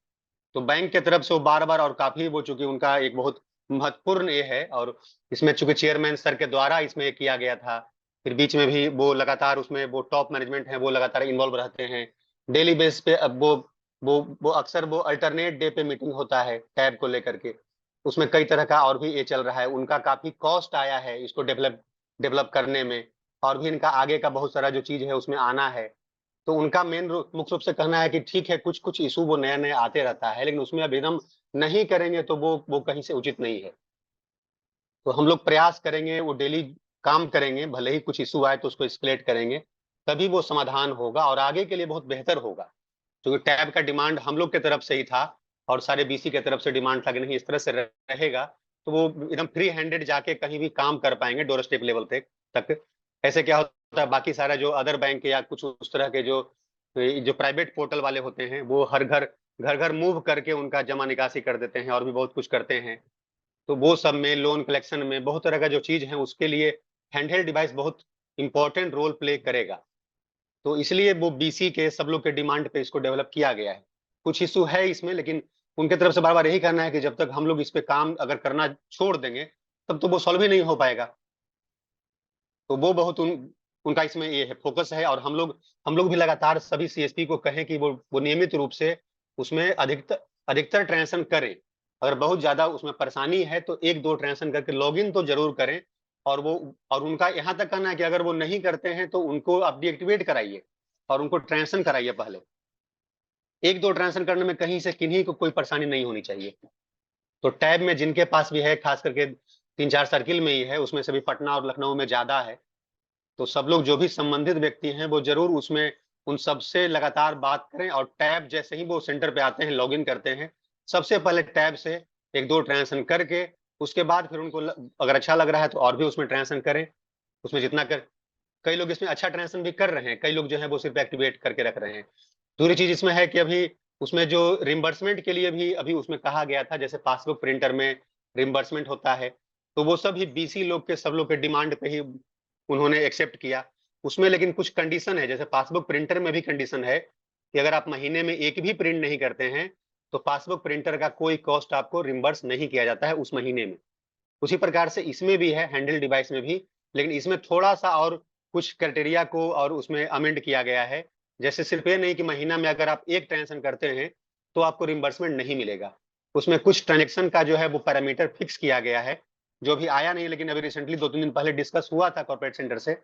तो बैंक के तरफ से वो बार बार, और काफी वो चूंकि उनका एक बहुत महत्वपूर्ण ये है, और इसमें चूंकि चेयरमैन सर के द्वारा इसमें ये किया गया था, फिर बीच में भी वो लगातार उसमें वो टॉप मैनेजमेंट है वो लगातार इन्वॉल्व रहते हैं डेली बेस पे। अब वो अक्सर वो अल्टरनेट डे पे मीटिंग होता है टैब को लेकर के। उसमें कई तरह का और भी ये चल रहा है, उनका काफी कॉस्ट आया है इसको डेवलप डेवलप करने में। और भी इनका आगे का बहुत सारा जो चीज है उसमें आना है। तो उनका मुख्य रूप से कहना है कि ठीक है, कुछ कुछ इशू वो नया नया आते रहता है, लेकिन उसमें अभिनम नहीं करेंगे तो वो कहीं से उचित नहीं है। तो हम लोग प्रयास करेंगे, वो डेली काम करेंगे, भले ही कुछ इशू आए तो उसको एस्केलेट करेंगे, तभी वो समाधान होगा और आगे के लिए बहुत बेहतर होगा। क्योंकि टैब का डिमांड हम लोग के तरफ से ही था और सारे बीसी के तरफ से डिमांड था कि नहीं, इस तरह से रहेगा तो वो एकदम फ्री हैंडेड जाके कहीं भी काम कर पाएंगे डोर स्टेप लेवल तक। ऐसे क्या होता है, बाकी सारा जो अदर बैंक या कुछ उस तरह के जो प्राइवेट पोर्टल वाले होते हैं वो हर घर घर मूव करके उनका जमा निकासी कर देते हैं और भी बहुत कुछ करते हैं। तो वो सब में, लोन कलेक्शन में, बहुत तरह का जो चीज है उसके लिए हैंडहेल्ड डिवाइस बहुत इंपॉर्टेंट रोल प्ले करेगा। तो इसलिए वो बीसी के सब लोग के डिमांड पे इसको डेवलप किया गया है। कुछ इशू है इसमें, लेकिन उनके तरफ से बार बार यही कहना है कि जब तक हम लोग इस पे काम अगर करना छोड़ देंगे तब तो वो सॉल्व ही नहीं हो पाएगा। तो वो बहुत उनका इसमें ये है, फोकस है। और हम लोग भी लगातार सभी सीएसपी को कहें कि वो नियमित रूप से उसमें अधिकतर ट्रांजेक्शन करें। अगर बहुत ज्यादा उसमें परेशानी है तो एक दो ट्रांजेक्शन करके लॉगिन तो जरूर करें। और उनका यहाँ तक कहना है कि अगर वो नहीं करते हैं तो उनको आप डीएक्टिवेट कराइए और उनको ट्रांजेक्शन कराइए पहले। एक दो ट्रांजेक्शन करने में कहीं से किन्हीं को कोई परेशानी नहीं होनी चाहिए। तो टैब में जिनके पास भी है, खास करके 3-4 सर्किल में ही है, उसमें से भी पटना और लखनऊ में ज्यादा है। तो सब लोग जो भी संबंधित व्यक्ति हैं वो जरूर उसमें उन सबसे लगातार बात करें। और टैब जैसे ही वो सेंटर पे आते हैं, लॉगिन करते हैं, सबसे पहले टैब से एक दो ट्रांजेक्शन करके उसके बाद फिर उनको अगर अच्छा लग रहा है तो और भी उसमें ट्रांजेक्शन करें। उसमें जितना कर कई लोग इसमें अच्छा ट्रांजेक्शन भी कर रहे हैं, कई लोग जो है वो सिर्फ एक्टिवेट करके रख रहे हैं। दूसरी चीज इसमें है कि अभी उसमें जो रिम्बर्समेंट के लिए भी अभी उसमें कहा गया था, जैसे पासबुक प्रिंटर में रिम्बर्समेंट होता है, तो वो सब भी बीसी लोग के सब लोग के डिमांड पे ही उन्होंने एक्सेप्ट किया। उसमें लेकिन कुछ कंडीशन है, जैसे पासबुक प्रिंटर में भी कंडीशन है कि अगर आप महीने में एक भी प्रिंट नहीं करते हैं तो पासबुक प्रिंटर का कोई कॉस्ट आपको रिम्बर्स नहीं किया जाता है उस महीने में। उसी प्रकार से इसमें भी है, हैंडल डिवाइस में भी, लेकिन इसमें थोड़ा सा और कुछ क्राइटेरिया को और उसमें अमेंड किया गया है। जैसे सिर्फ ये नहीं कि महीना में अगर आप एक ट्रांजेक्शन करते हैं तो आपको रिम्बर्समेंट नहीं मिलेगा। उसमें कुछ ट्रांजेक्शन का जो है वो पैरामीटर फिक्स किया गया है, जो भी आया नहीं, लेकिन अभी रिसेंटली 2-3 दिन पहले डिस्कस हुआ था कॉर्पोरेट सेंटर से।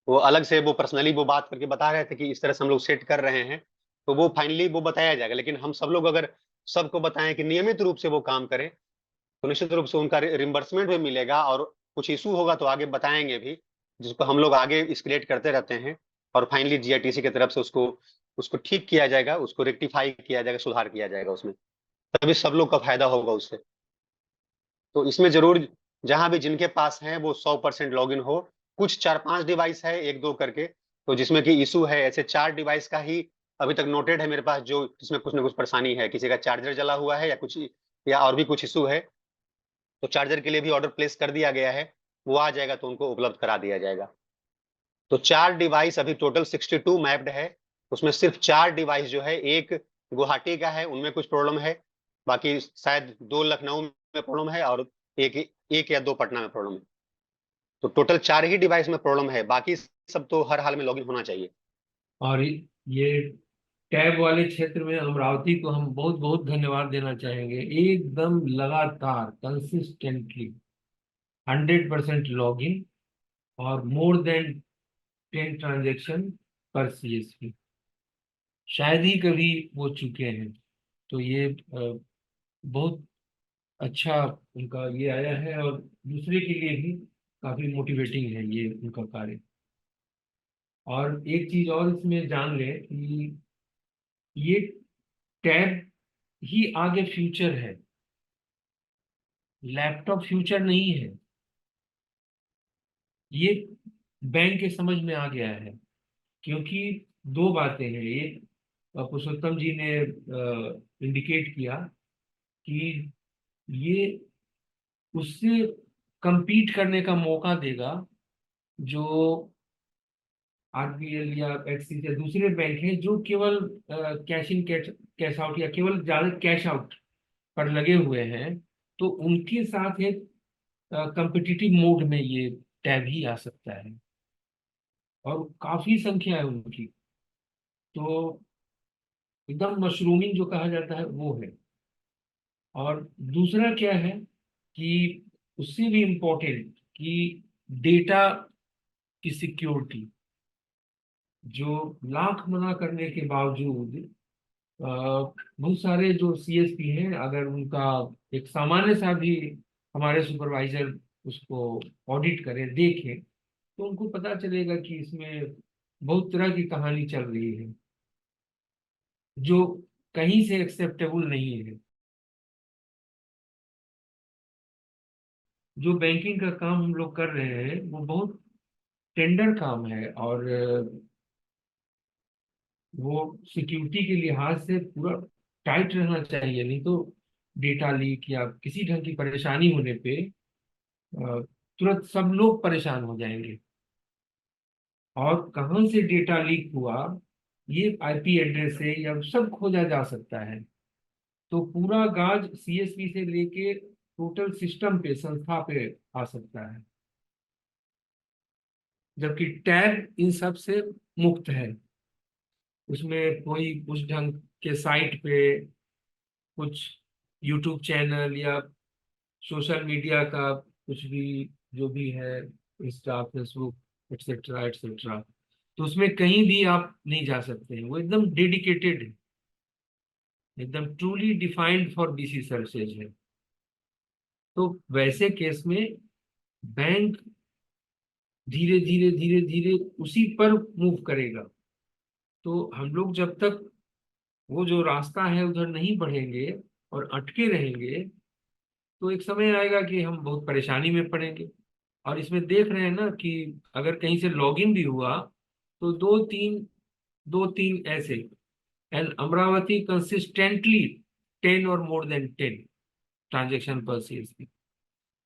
वो अलग से वो पर्सनली वो बात करके बता रहे थे कि इस तरह से हम लोग सेट कर रहे हैं, तो वो फाइनली वो बताया जाएगा। लेकिन हम सब लोग अगर सबको बताएं कि नियमित रूप से वो काम करें तो निश्चित रूप से उनका रिम्बर्समेंट भी मिलेगा, और कुछ इशू होगा तो आगे बताएंगे भी, जिसको हम लोग आगे एस्केलेट करते रहते हैं, और फाइनली जीआईटीसी की तरफ से उसको उसको ठीक किया जाएगा, उसको रेक्टिफाई किया जाएगा, सुधार किया जाएगा उसमें, तभी सब लोग का फायदा होगा उससे। तो इसमें जरूर जहां भी जिनके पास है वो 100% लॉगिन हो। कुछ 4-5 डिवाइस है, एक दो करके, तो जिसमें कि इशू है, ऐसे 4 डिवाइस का ही अभी तक नोटेड है मेरे पास, जो जिसमें कुछ ना कुछ परेशानी है, किसी का चार्जर जला हुआ है या कुछ, या और भी कुछ इशू है, तो चार्जर के लिए भी ऑर्डर प्लेस कर दिया गया है, वो आ जाएगा तो उनको उपलब्ध करा दिया जाएगा। तो 4 डिवाइस अभी टोटल 62 मैप्ड है, उसमें सिर्फ 4 डिवाइस जो है, एक गुवाहाटी का है, उनमें कुछ प्रॉब्लम है, बाकी शायद 2 लखनऊ में प्रॉब्लम है, और एक एक या 2 पटना में प्रॉब्लम है। तो टोटल 4 ही डिवाइस में प्रॉब्लम है, बाकी सब तो हर हाल में लॉगिन होना चाहिए। और ये टैब वाले क्षेत्र में अमरावती को हम बहुत बहुत धन्यवाद देना चाहेंगे। एकदम लगातार कंसिस्टेंटली 100% लॉगिन और मोर देन 10 ट्रांजेक्शन पर सीएसपी, शायद ही कभी वो चुके हैं। तो ये बहुत अच्छा उनका ये आया है, और दूसरे के लिए भी काफी मोटिवेटिंग है ये उनका कार्य। और एक चीज और इसमें जान ले कि ये टैब ही आगे फ्यूचर है, लैपटॉप फ्यूचर नहीं है। ये बैंक के समझ में आ गया है, क्योंकि दो बातें हैं। एक, पुरुषोत्तम जी ने इंडिकेट किया कि ये उससे compete करने का मौका देगा जो आरबीएल या एक्सिस या दूसरे बैंक हैं, जो केवल कैश इन कैश आउट या केवल ज्यादा कैश आउट पर लगे हुए हैं। तो उनके साथ एक कंपिटिटिव मोड में ये टैब ही आ सकता है, और काफी संख्या है उनकी। तो एकदम मशरूमिंग जो कहा जाता है वो है। और दूसरा क्या है कि उससे भी इम्पोर्टेंट कि डेटा की सिक्योरिटी, जो लाख मना करने के बावजूद बहुत सारे जो सीएसपी हैं, अगर उनका एक सामान्य सा भी हमारे सुपरवाइजर उसको ऑडिट करे, देखे, तो उनको पता चलेगा कि इसमें बहुत तरह की कहानी चल रही है जो कहीं से एक्सेप्टेबल नहीं है। जो बैंकिंग का काम हम लोग कर रहे हैं वो बहुत टेंडर काम है, और वो सिक्योरिटी के लिहाज से पूरा टाइट रहना चाहिए, नहीं तो डेटा लीक या किसी ढंग की परेशानी होने पे तुरंत सब लोग परेशान हो जाएंगे। और कहाँ से डेटा लीक हुआ, ये आईपी एड्रेस से या सब खोजा जा सकता है। तो पूरा गाज सीएसपी से लेके टोटल सिस्टम पे, संस्था पे आ सकता है, जबकि टैब इन सब से मुक्त है। उसमें कोई उस ढंग के साइट पे कुछ यूट्यूब चैनल या सोशल मीडिया का कुछ भी जो भी है, इंस्टा, फेसबुक, एक्सेट्रा एक्सेट्रा, तो उसमें कहीं भी आप नहीं जा सकते हैं। वो एकदम डेडिकेटेड है, एकदम truly defined for BC services है। तो वैसे केस में बैंक धीरे धीरे धीरे धीरे उसी पर मूव करेगा। तो हम लोग जब तक वो जो रास्ता है उधर नहीं बढ़ेंगे और अटके रहेंगे, तो एक समय आएगा कि हम बहुत परेशानी में पड़ेंगे। और इसमें देख रहे हैं ना कि अगर कहीं से लॉगिन भी हुआ तो दो तीन ऐसे एंड अमरावती कंसिस्टेंटली 10 और मोर देन 10 ट्रांजेक्शन पर CSP।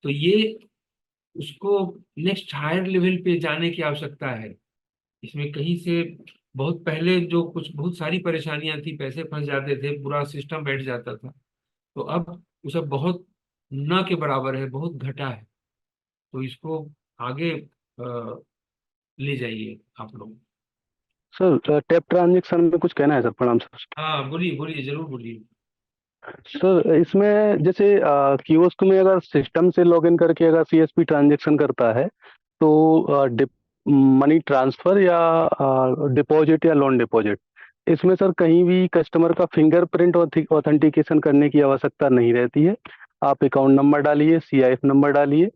तो ये उसको नेक्स्ट हायर लेवल पे जाने की आवश्यकता है। इसमें कहीं से बहुत पहले जो कुछ बहुत सारी परेशानियां थी, पैसे फंस जाते थे, पूरा सिस्टम बैठ जाता था, तो अब वो सब बहुत न के बराबर है, बहुत घटा है। तो इसको आगे ले जाइए आप लोग। सर टैप ट्रांजेक्शन में कुछ कहना है सर। प्रणाम सर। हाँ, बोलिए बोलिए, जरूर बोलिए। सर इसमें जैसे कियोस्क में अगर सिस्टम से लॉगिन करके अगर सीएसपी ट्रांजेक्शन करता है तो मनी ट्रांसफर या डिपॉजिट या लोन डिपॉजिट, इसमें सर कहीं भी कस्टमर का फिंगरप्रिंट ऑथेंटिकेशन करने की आवश्यकता नहीं रहती है। आप अकाउंट नंबर डालिए, सीआईएफ नंबर डालिए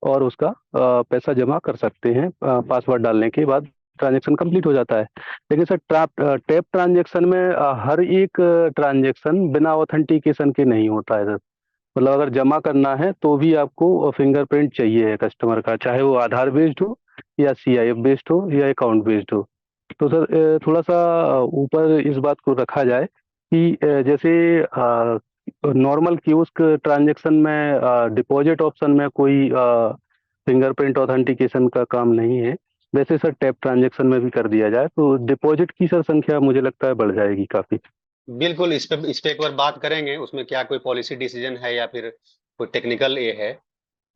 और उसका पैसा जमा कर सकते हैं। पासवर्ड डालने के बाद ट्रांजेक्शन कंप्लीट हो जाता है। लेकिन सर टैप ट्रांजेक्शन में हर एक ट्रांजेक्शन बिना ऑथेंटिकेशन के नहीं होता है सर। मतलब अगर जमा करना है तो भी आपको फिंगरप्रिंट चाहिए है कस्टमर का, चाहे वो आधार बेस्ड हो या सीआईएफ बेस्ड हो या अकाउंट बेस्ड हो। तो सर थोड़ा सा ऊपर इस बात को रखा जाए कि जैसे नॉर्मल कियोस्क ट्रांजैक्शन में डिपॉजिट ऑप्शन में कोई फिंगरप्रिंट ऑथेंटिकेशन का काम नहीं है, वैसे सर टैप ट्रांजैक्शन में भी कर दिया जाए तो डिपॉजिट की सर संख्या मुझे लगता है बढ़ जाएगी काफी। बिल्कुल, इस पे एक बार बात करेंगे, उसमें क्या कोई पॉलिसी डिसीजन है या फिर कोई टेक्निकल ये है,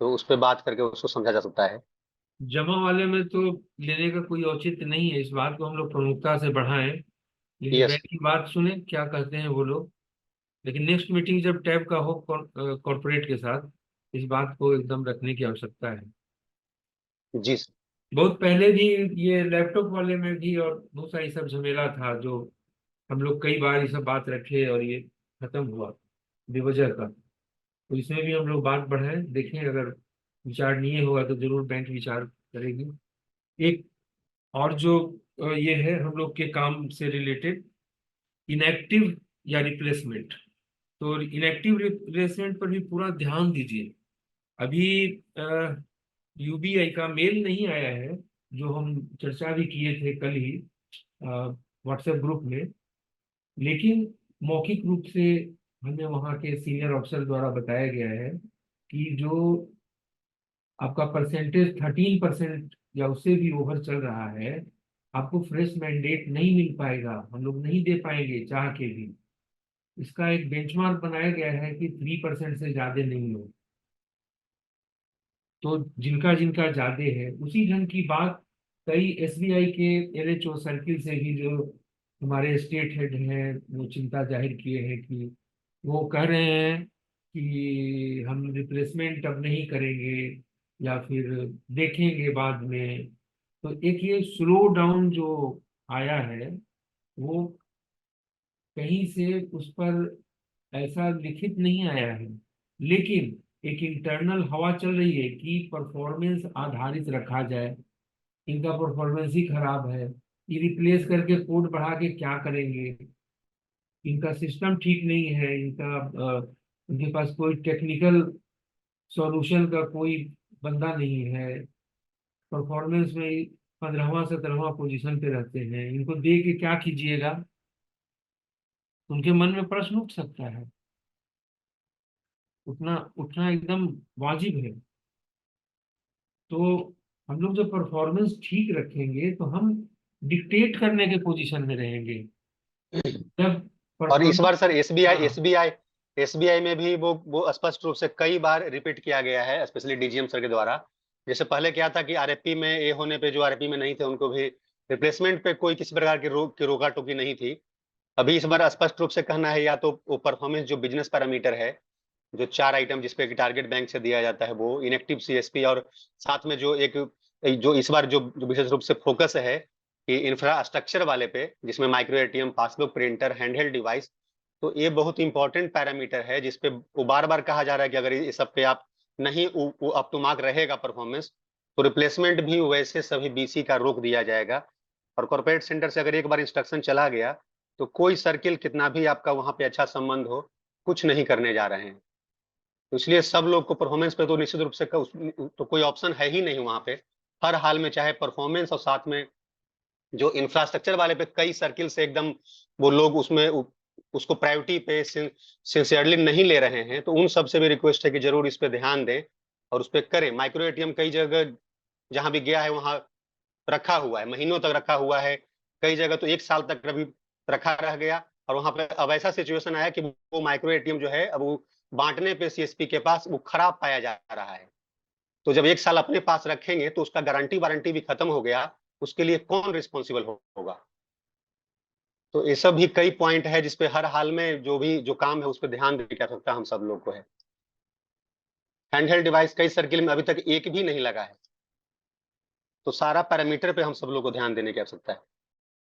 तो उस पे बात करके उसको समझा जा सकता है। जमा वाले में तो लेने का कोई औचित्य नहीं है, इस बात को हम लोग प्रमुखता से बढ़ाएं। लेकिन यस। बैंक की बात सुने क्या कहते हैं वो लोग। लेकिन नेक्स्ट मीटिंग जब टैब का हो कॉर्पोरेट के साथ, इस बात को एकदम रखने की आवश्यकता है। जी सर। बहुत पहले भी ये लैपटॉप वाले में भी और बहुत सारी सब झमेला था, जो हम लोग कई बार ये सब बात रखे और ये खत्म हुआ बेवजह का। तो इसमें भी हम लोग बात बढ़ाएं, देखें अगर विचारणीय होगा तो जरूर बैंक विचार करेगी। एक और जो ये है हम लोग के काम से रिलेटेड, इनएक्टिव या रिप्लेसमेंट। तो इनएक्टिव रिप्लेसमेंट पर भी पूरा ध्यान दीजिए। अभी यूबीआई का मेल नहीं आया है, जो हम चर्चा भी किए थे कल ही व्हाट्सएप ग्रुप में। लेकिन मौखिक रूप से हमें वहाँ के सीनियर ऑफिसर द्वारा बताया गया है कि जो आपका परसेंटेज 13% या उससे भी ओवर चल रहा है, आपको फ्रेश मैंडेट नहीं मिल पाएगा, हम लोग नहीं दे पाएंगे चाह के भी। इसका एक बेंचमार्क बनाया गया है कि 3% से ज्यादा नहीं हो। तो जिनका जिनका ज्यादा है, उसी ढंग की बात कई एसबीआई के एलएचओ सर्किल से भी, जो हमारे स्टेट हेड हैं, वो चिंता जाहिर किए हैं कि वो कह रहे हैं कि हम रिप्लेसमेंट अब नहीं करेंगे या फिर देखेंगे बाद में। तो एक ये स्लो डाउन जो आया है, वो कहीं से उस पर ऐसा लिखित नहीं आया है, लेकिन एक इंटरनल हवा चल रही है कि परफॉर्मेंस आधारित रखा जाए। इनका परफॉर्मेंस ही खराब है, ये रिप्लेस करके कोड बढ़ा के क्या करेंगे, इनका सिस्टम ठीक नहीं है, इनके पास कोई टेक्निकल सॉल्यूशन का कोई बंदा नहीं है, परफॉर्मेंस में 15वां 17वां पोजीशन पे रहते हैं, इनको दे के क्या कीजिएगा। उनके मन में प्रश्न उठ सकता है, उठना उठना एकदम वाजिब है। तो हम लोग जब परफॉर्मेंस ठीक रखेंगे तो हम डिक्टेट करने के पोजीशन में रहेंगे। जब और इस परफॉर्मेंस, बार सर एसबीआई हाँ, एसबीआई एसबीआई में भी वो स्पष्ट रूप से कई बार रिपीट किया गया है, स्पेशली डीजीएम सर के द्वारा। जैसे पहले क्या था कि आरएफपी में ए होने पे जो आरएफपी में नहीं थे उनको भी रिप्लेसमेंट पे कोई किसी प्रकार की रोका टोकी नहीं थी। अभी इस बार स्पष्ट रूप से कहना है, या तो वो परफॉर्मेंस जो बिजनेस पैरामीटर है, जो 4 आइटम जिसपे टारगेट बैंक से दिया जाता है, वो इनएक्टिव सीएसपी, और साथ में जो इस बार जो विशेष रूप से फोकस है कि इंफ्रास्ट्रक्चर वाले पे, जिसमें micro ATM, passbook printer, handheld device. तो ये बहुत इंपॉर्टेंट पैरामीटर है जिसपे वो बार बार कहा जा रहा है कि अगर इस सब पे आप नहीं अप टू मार्क रहेगा परफॉर्मेंस, तो रिप्लेसमेंट भी वैसे सभी बीसी का रोक दिया जाएगा। और कॉर्पोरेट सेंटर से अगर एक बार इंस्ट्रक्शन चला गया, तो कोई सर्किल कितना भी आपका वहां पे अच्छा संबंध हो, कुछ नहीं करने जा रहे हैं। तो इसलिए सब लोग को परफॉर्मेंस पे तो निश्चित रूप से तो कोई ऑप्शन है ही नहीं वहां पे। हर हाल में चाहे परफॉर्मेंस और साथ में जो इंफ्रास्ट्रक्चर वाले पे कई सर्किल से एकदम वो लोग उसमें उसको प्रायोरिटी पे सिंसियरली नहीं ले रहे हैं, तो उन सब से भी रिक्वेस्ट है कि जरूर इस पे ध्यान दें और उस पे करें। माइक्रो एटीएम कई जगह जहां भी गया है वहां रखा हुआ है, महीनों तक रखा हुआ है, कई जगह तो 1 साल तक अभी रखा रह गया। और वहां पे अब ऐसा सिचुएशन आया कि वो माइक्रो एटीएम जो है अब वो बांटने पे सीएसपी के पास वो खराब पाया जा रहा है। तो जब 1 साल अपने पास रखेंगे तो उसका गारंटी वारंटी भी खत्म हो गया, उसके लिए कौन रिस्पॉन्सिबल होगा? तो ये सब भी कई पॉइंट है जिसपे हर हाल में जो काम है उस पर ध्यान देने की आवश्यकता हम सब लोग को है। हैंडहेल्ड डिवाइस कई सर्किल में अभी तक एक भी नहीं लगा है, तो सारा पैरामीटर पे हम सब लोग को ध्यान देने की आवश्यकता है।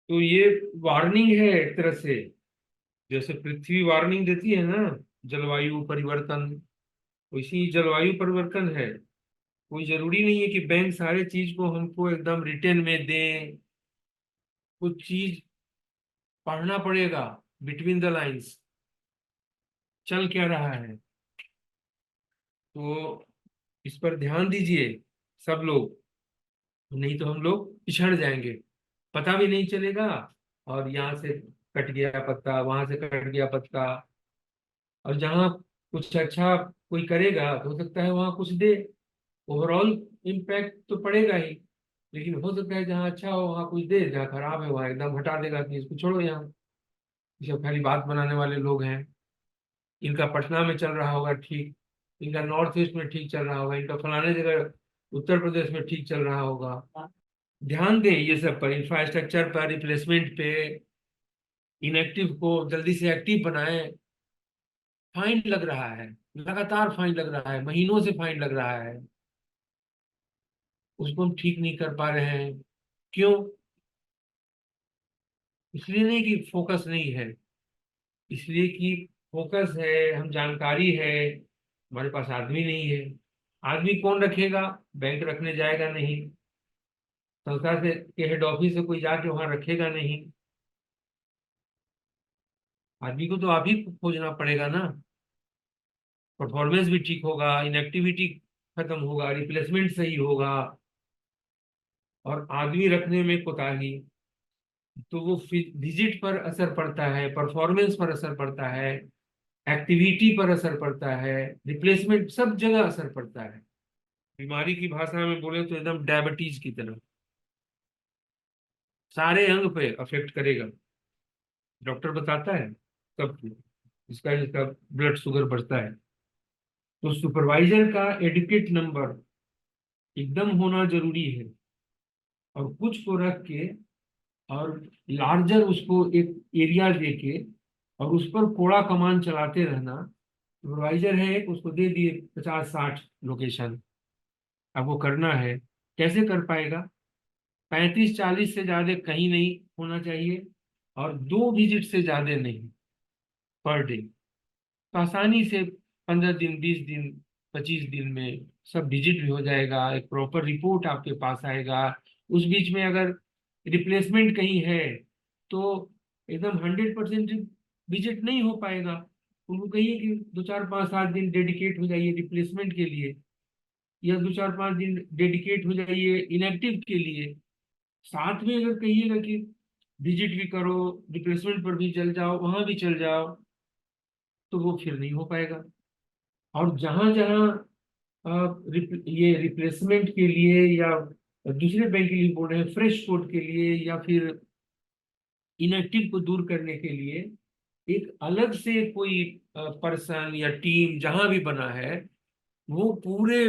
तो ये वार्निंग है एक तरह से, जैसे पृथ्वी वार्निंग देती है ना जलवायु परिवर्तन, वैसी जलवायु परिवर्तन है। कोई जरूरी नहीं है कि बैंक सारे चीज को हमको एकदम रिटेन में दे, कुछ चीज पढ़ना पड़ेगा बिटवीन द लाइंस, चल क्या रहा है। तो इस पर ध्यान दीजिए सब लोग, नहीं तो हम लोग पिछड़ जाएंगे, पता भी नहीं चलेगा। और यहाँ से कट गया पत्ता, वहां से कट गया पत्ता, और जहाँ कुछ अच्छा कोई करेगा तो हो सकता है वहां कुछ दे, ओवरऑल इम्पैक्ट तो पड़ेगा ही। लेकिन हो सकता है जहाँ अच्छा हो वहां कुछ दे, जहाँ खराब है वहां एकदम हटा देगा कि इसको छोड़ो यहाँ। ये सब खाली बात बनाने वाले लोग हैं। इनका पटना में चल रहा होगा ठीक, इनका नॉर्थ ईस्ट में ठीक चल रहा होगा, इनका फलाने जगह उत्तर प्रदेश में ठीक चल रहा होगा। ध्यान दें ये सब पर, इंफ्रास्ट्रक्चर पर, रिप्लेसमेंट पे, इनएक्टिव को जल्दी से एक्टिव बनाएं। फाइन लग रहा है, लगातार फाइन लग रहा है, महीनों से फाइन लग रहा है, उसको हम ठीक नहीं कर पा रहे हैं। क्यों? इसलिए नहीं कि फोकस नहीं है, इसलिए कि फोकस है, हम जानकारी है, हमारे पास आदमी नहीं है। आदमी कौन रखेगा? बैंक रखने जाएगा नहीं, संस्था से के हेड ऑफिस से कोई जाके वहां रखेगा नहीं। आदमी को तो आप ही खोजना पड़ेगा ना। परफॉर्मेंस भी ठीक होगा, इनएक्टिविटी खत्म होगा, रिप्लेसमेंट सही होगा, और आदमी रखने में कोताही, तो वो विजिट पर असर पड़ता है, परफॉर्मेंस पर असर पड़ता है, एक्टिविटी पर असर पड़ता है, रिप्लेसमेंट, सब जगह असर पड़ता है। बीमारी की भाषा में बोले तो एकदम डायबिटीज की तरह सारे अंग पे अफेक्ट करेगा। डॉक्टर बताता है सबको, इसका इसका ब्लड शुगर बढ़ता है। तो सुपरवाइजर का एडुकेट नंबर एकदम होना जरूरी है, और कुछ को रख के और लार्जर उसको एक एरिया देके और उस पर कोड़ा कमान चलाते रहना। सुपरवाइजर है एक, उसको दे दिए 50-60 लोकेशन, अब वो करना है, कैसे कर पाएगा? 35-40 से ज्यादा कहीं नहीं होना चाहिए, और 2 विजिट से ज्यादा नहीं पर डे। तो आसानी से 15 दिन, 20 दिन, 25 दिन में सब विजिट भी हो जाएगा, एक प्रॉपर रिपोर्ट आपके पास आएगा। उस बीच में अगर रिप्लेसमेंट कहीं है तो एकदम 100% विजिट नहीं हो पाएगा। उनको कहिए कि 2, 4, 5, 7 दिन डेडिकेट हो जाइए रिप्लेसमेंट के लिए, या 2, 4, 5 दिन डेडिकेट हो जाइए इनएक्टिव के लिए। साथ में अगर कहिएगा कि विजिट भी करो, रिप्लेसमेंट पर भी चल जाओ, वहां भी चल जाओ, तो वो फिर नहीं हो पाएगा। और जहां जहां ये रिप्लेसमेंट के लिए या दूसरे बैंक के लिए बोल रहे हैं, फ्रेश कोड के लिए या फिर इनएक्टिव को दूर करने के लिए, एक अलग से कोई पर्सन या टीम जहां भी बना है, वो पूरे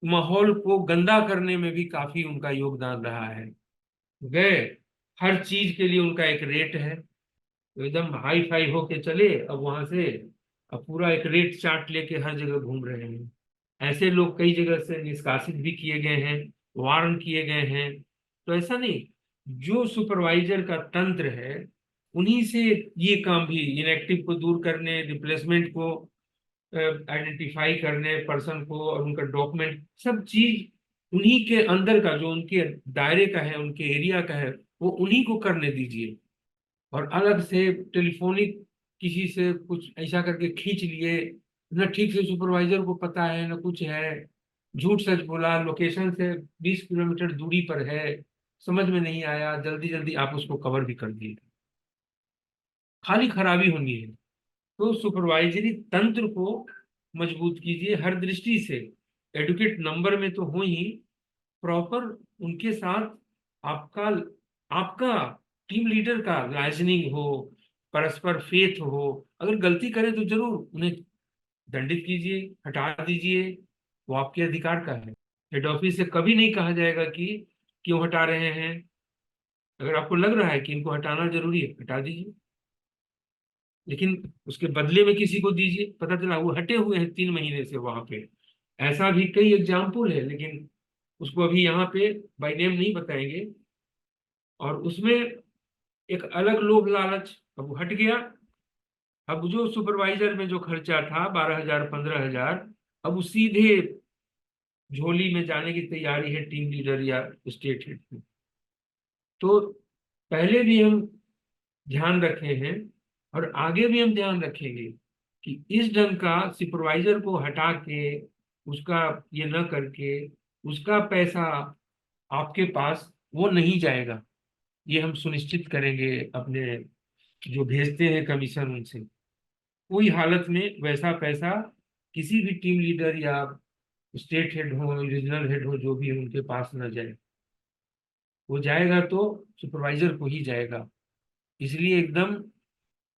माहौल को गंदा करने में भी काफी उनका योगदान रहा है। गए, हर चीज के लिए उनका एक रेट है, तो एकदम हाई फाई होके चले, अब वहां से अब पूरा एक रेट चार्ट लेके हर जगह घूम रहे हैं। ऐसे लोग कई जगह से निष्कासित भी किए गए हैं, वार्न किए गए हैं। तो ऐसा नहीं, जो सुपरवाइजर का तंत्र है उन्हीं से ये काम भी, इनएक्टिव को दूर करने, रिप्लेसमेंट को आइडेंटिफाई करने, पर्सन को और उनका डॉक्यूमेंट, सब चीज उन्हीं के अंदर का, जो उनके दायरे का है, उनके एरिया का है, वो उन्हीं को करने दीजिए। और अलग से टेलीफोनिक किसी से कुछ ऐसा करके खींच लिए, न ठीक से सुपरवाइजर को पता है न कुछ है, झूठ सच बोला, लोकेशन से 20 किलोमीटर दूरी पर है, समझ में नहीं आया, जल्दी जल्दी आप उसको कवर भी कर दिए, खाली खराबी होनी है। तो सुपरवाइजरी तंत्र को मजबूत कीजिए हर दृष्टि से। एडुकेट नंबर में तो हो ही, प्रॉपर उनके साथ आपका आपका टीम लीडर का लाइजनिंग हो, परस्पर फेथ हो। अगर गलती करें तो जरूर उन्हें दंडित कीजिए, हटा दीजिए, वो आपके अधिकार का है। हेड ऑफिस से कभी नहीं कहा जाएगा कि क्यों हटा रहे हैं। अगर आपको लग रहा है कि इनको हटाना जरूरी है, हटा दीजिए, लेकिन उसके बदले में किसी को दीजिए। पता चला वो हटे हुए हैं 3 महीने से वहां पे, ऐसा भी कई एग्जाम्पल है, लेकिन उसको अभी यहाँ पे बाय नेम नहीं बताएंगे। और उसमें एक अलग लोभ लालच, अब वो हट गया। अब जो सुपरवाइजर में जो खर्चा था 12,000 15,000, अब वो सीधे झोली में जाने की तैयारी है टीम लीडर या स्टेट हेड की। तो पहले भी हम ध्यान रखे हैं और आगे भी हम ध्यान रखेंगे कि इस ढंग का सुपरवाइजर को हटा के, उसका ये न करके, उसका पैसा आपके पास वो नहीं जाएगा। ये हम सुनिश्चित करेंगे अपने जो भेजते हैं कमीशन उनसे। कोई हालत में वैसा पैसा किसी भी टीम लीडर या स्टेट हेड हो, रीजनल हेड हो, जो भी उनके पास न जाए। वो जाएगा तो सुपरवाइजर को ही जाएगा। इसलिए एकदम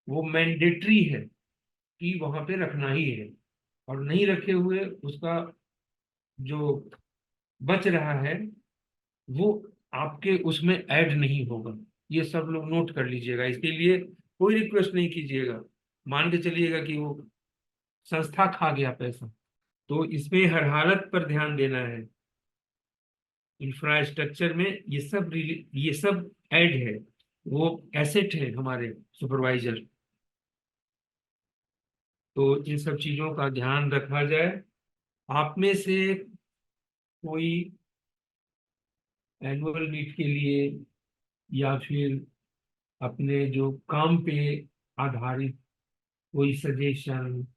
वो मैंडेटरी है कि वहां पे रखना ही है। और नहीं रखे हुए उसका जो बच रहा है वो आपके उसमें ऐड नहीं होगा। ये सब लोग नोट कर लीजिएगा। इसके लिए कोई रिक्वेस्ट नहीं कीजिएगा, मान के चलिएगा कि वो संस्था खा गया पैसा। तो इसमें हर हालत पर ध्यान देना है। इंफ्रास्ट्रक्चर में ये सब ऐड है, वो एसेट है हमारे सुपरवाइजर। तो इन सब चीजों का ध्यान रखा जाए। आप में से कोई एनुअल मीट के लिए या फिर अपने जो काम पे आधारित कोई सजेशन,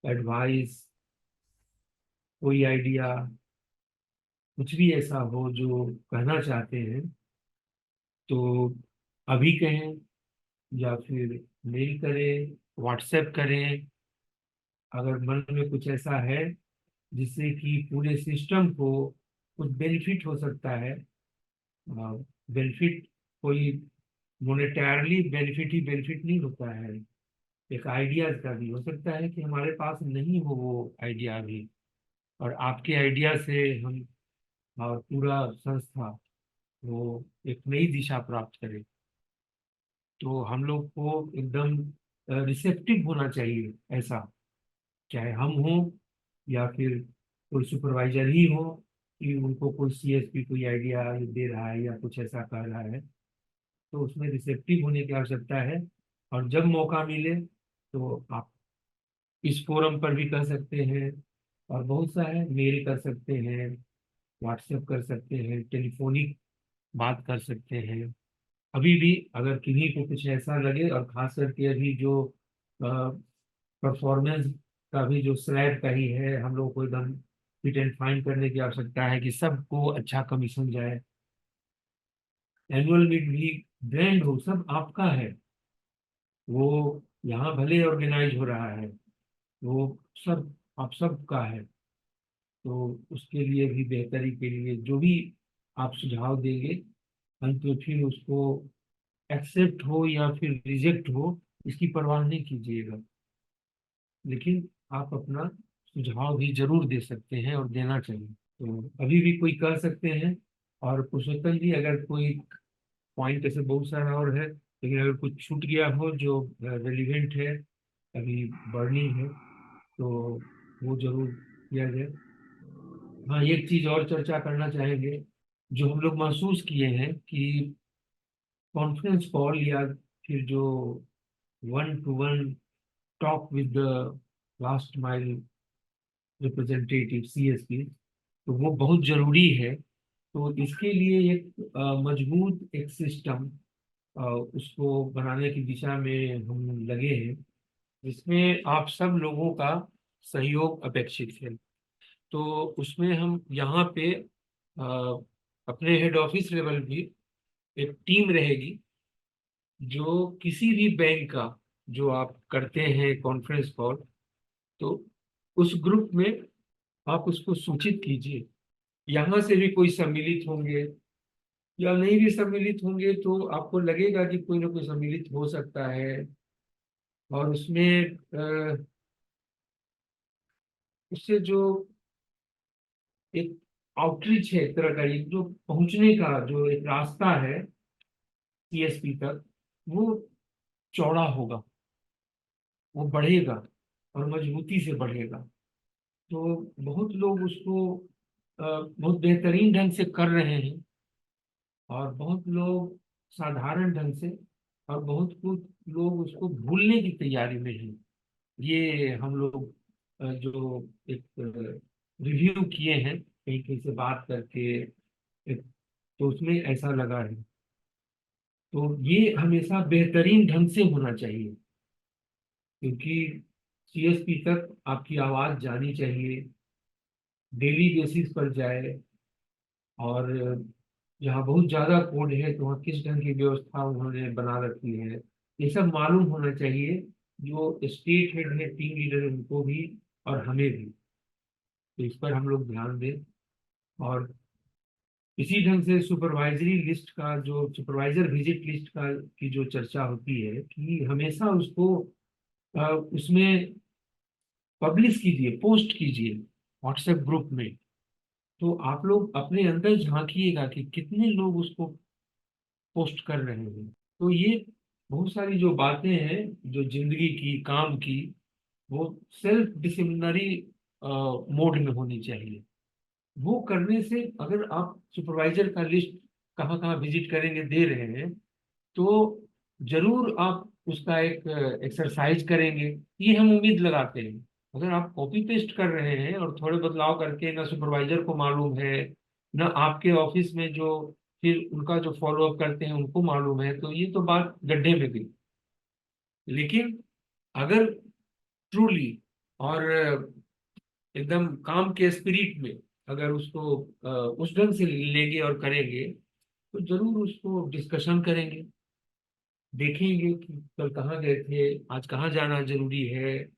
एडवाइस, कोई आइडिया, कुछ भी ऐसा हो जो कहना चाहते हैं, तो अभी कहें या फिर मेल करें, व्हाट्सएप करें। अगर मन में कुछ ऐसा है जिससे कि पूरे सिस्टम को कुछ बेनिफिट हो सकता है, बेनिफिट कोई मोनेटरली बेनिफिट ही बेनिफिट नहीं होता है, एक आइडियाज का भी हो सकता है कि हमारे पास नहीं हो वो आइडिया अभी, और आपके आइडिया से हम और पूरा संस्था वो एक नई दिशा प्राप्त करे। तो हम लोग को एकदम रिसेप्टिव होना चाहिए। ऐसा चाहे हम हों या फिर कोई सुपरवाइजर ही हो, कि उनको कोई सीएसपी कोई आइडिया दे रहा है या कुछ ऐसा कर रहा है, तो उसमें रिसेप्टिव होने की आवश्यकता है। और जब मौका मिले तो आप इस फोरम पर भी कर सकते हैं, और बहुत सा है, मेल कर सकते हैं, व्हाट्सएप कर सकते हैं, टेलीफोनिक बात कर सकते हैं। अभी भी अगर किन्हीं को कुछ ऐसा लगे, और खास करके अभी जो परफॉर्मेंस का भी जो स्लैब का ही है, हम लोग को एकदम फिट एंड फाइन करने की आवश्यकता है कि सबको अच्छा कमीशन जाए। एनुअल मीट भी ब्रांड हो, सब आपका है। वो यहाँ भले ऑर्गेनाइज हो रहा है, वो सब आप सबका है। तो उसके लिए भी, बेहतरी के लिए जो भी आप सुझाव देंगे, हम तो फिर उसको एक्सेप्ट हो या फिर रिजेक्ट हो, इसकी परवाह नहीं कीजिएगा। लेकिन आप अपना सुझाव भी जरूर दे सकते हैं और देना चाहिए। तो अभी भी कोई कर सकते हैं। और पुरुषोत्तम जी, अगर कोई पॉइंट ऐसे बहुत सारा और है, लेकिन अगर कुछ छूट गया हो जो रेलिवेंट है, अभी बर्निंग है, तो वो जरूर किया जाए। हाँ, एक चीज और चर्चा करना चाहेंगे। जो हम लोग महसूस किए हैं कि कॉन्फ्रेंस कॉल या फिर जो 1-to-1 talk with the last mile representative CSP, तो वो बहुत जरूरी है। तो इसके लिए एक मजबूत एक सिस्टम उसको बनाने की दिशा में हम लगे हैं, जिसमें आप सब लोगों का सहयोग अपेक्षित है। तो उसमें हम यहाँ पे अपने हेड ऑफिस लेवल भी एक टीम रहेगी, जो किसी भी बैंक का जो आप करते हैं कॉन्फ्रेंस कॉल, तो उस ग्रुप में आप उसको सूचित कीजिए। यहाँ से भी कोई सम्मिलित होंगे या नहीं भी सम्मिलित होंगे, तो आपको लगेगा कि कोई ना कोई सम्मिलित हो सकता है, और उसमें उससे जो एक आउटरीच है, एक तरह का एक जो पहुंचने का जो एक रास्ता है सीएसपी तक, वो चौड़ा होगा, वो बढ़ेगा और मजबूती से बढ़ेगा। तो बहुत लोग उसको बहुत बेहतरीन ढंग से कर रहे हैं, और बहुत लोग साधारण ढंग से, और बहुत कुछ लोग उसको भूलने की तैयारी में हैं। ये हम लोग जो एक रिव्यू किए हैं कहीं कहीं से बात करके, तो उसमें ऐसा लगा है। तो ये हमेशा बेहतरीन ढंग से होना चाहिए, क्योंकि सीएसपी तक आपकी आवाज जानी चाहिए, डेली बेसिस पर जाए। और जहाँ बहुत ज्यादा कोड है तो वहाँ किस ढंग की व्यवस्था उन्होंने बना रखी है, ये सब मालूम होना चाहिए। जो स्टेट हेड है, टीम लीडर है, उनको भी और हमें भी। तो इस पर हम लोग ध्यान दें। और इसी ढंग से सुपरवाइजरी लिस्ट का, जो सुपरवाइजर विजिट लिस्ट का की जो चर्चा होती है, कि हमेशा उसको उसमें पब्लिश कीजिए, पोस्ट कीजिए व्हाट्सएप ग्रुप में। तो आप लोग अपने अंदर झांकिएगा कि कितने लोग उसको पोस्ट कर रहे हैं। तो ये बहुत सारी जो बातें हैं जो जिंदगी की, काम की, वो सेल्फ डिसिप्लिनरी मोड में होनी चाहिए। वो करने से, अगर आप सुपरवाइजर का लिस्ट कहाँ कहाँ विजिट करेंगे दे रहे हैं, तो जरूर आप उसका एक एक्सरसाइज करेंगे। ये हम उम्मीद लगाते हैं। अगर आप कॉपी पेस्ट कर रहे हैं और थोड़े बदलाव करके, ना सुपरवाइजर को मालूम है, ना आपके ऑफिस में जो फिर उनका जो फॉलो अप करते हैं उनको मालूम है, तो ये तो बात गड्ढे में गई। लेकिन अगर ट्रूली और एकदम काम के स्पिरिट में अगर उसको उस ढंग से लेंगे और करेंगे, तो जरूर उसको डिस्कशन करेंगे, देखेंगे कि कल कहाँ गए थे, आज कहाँ जाना जरूरी है।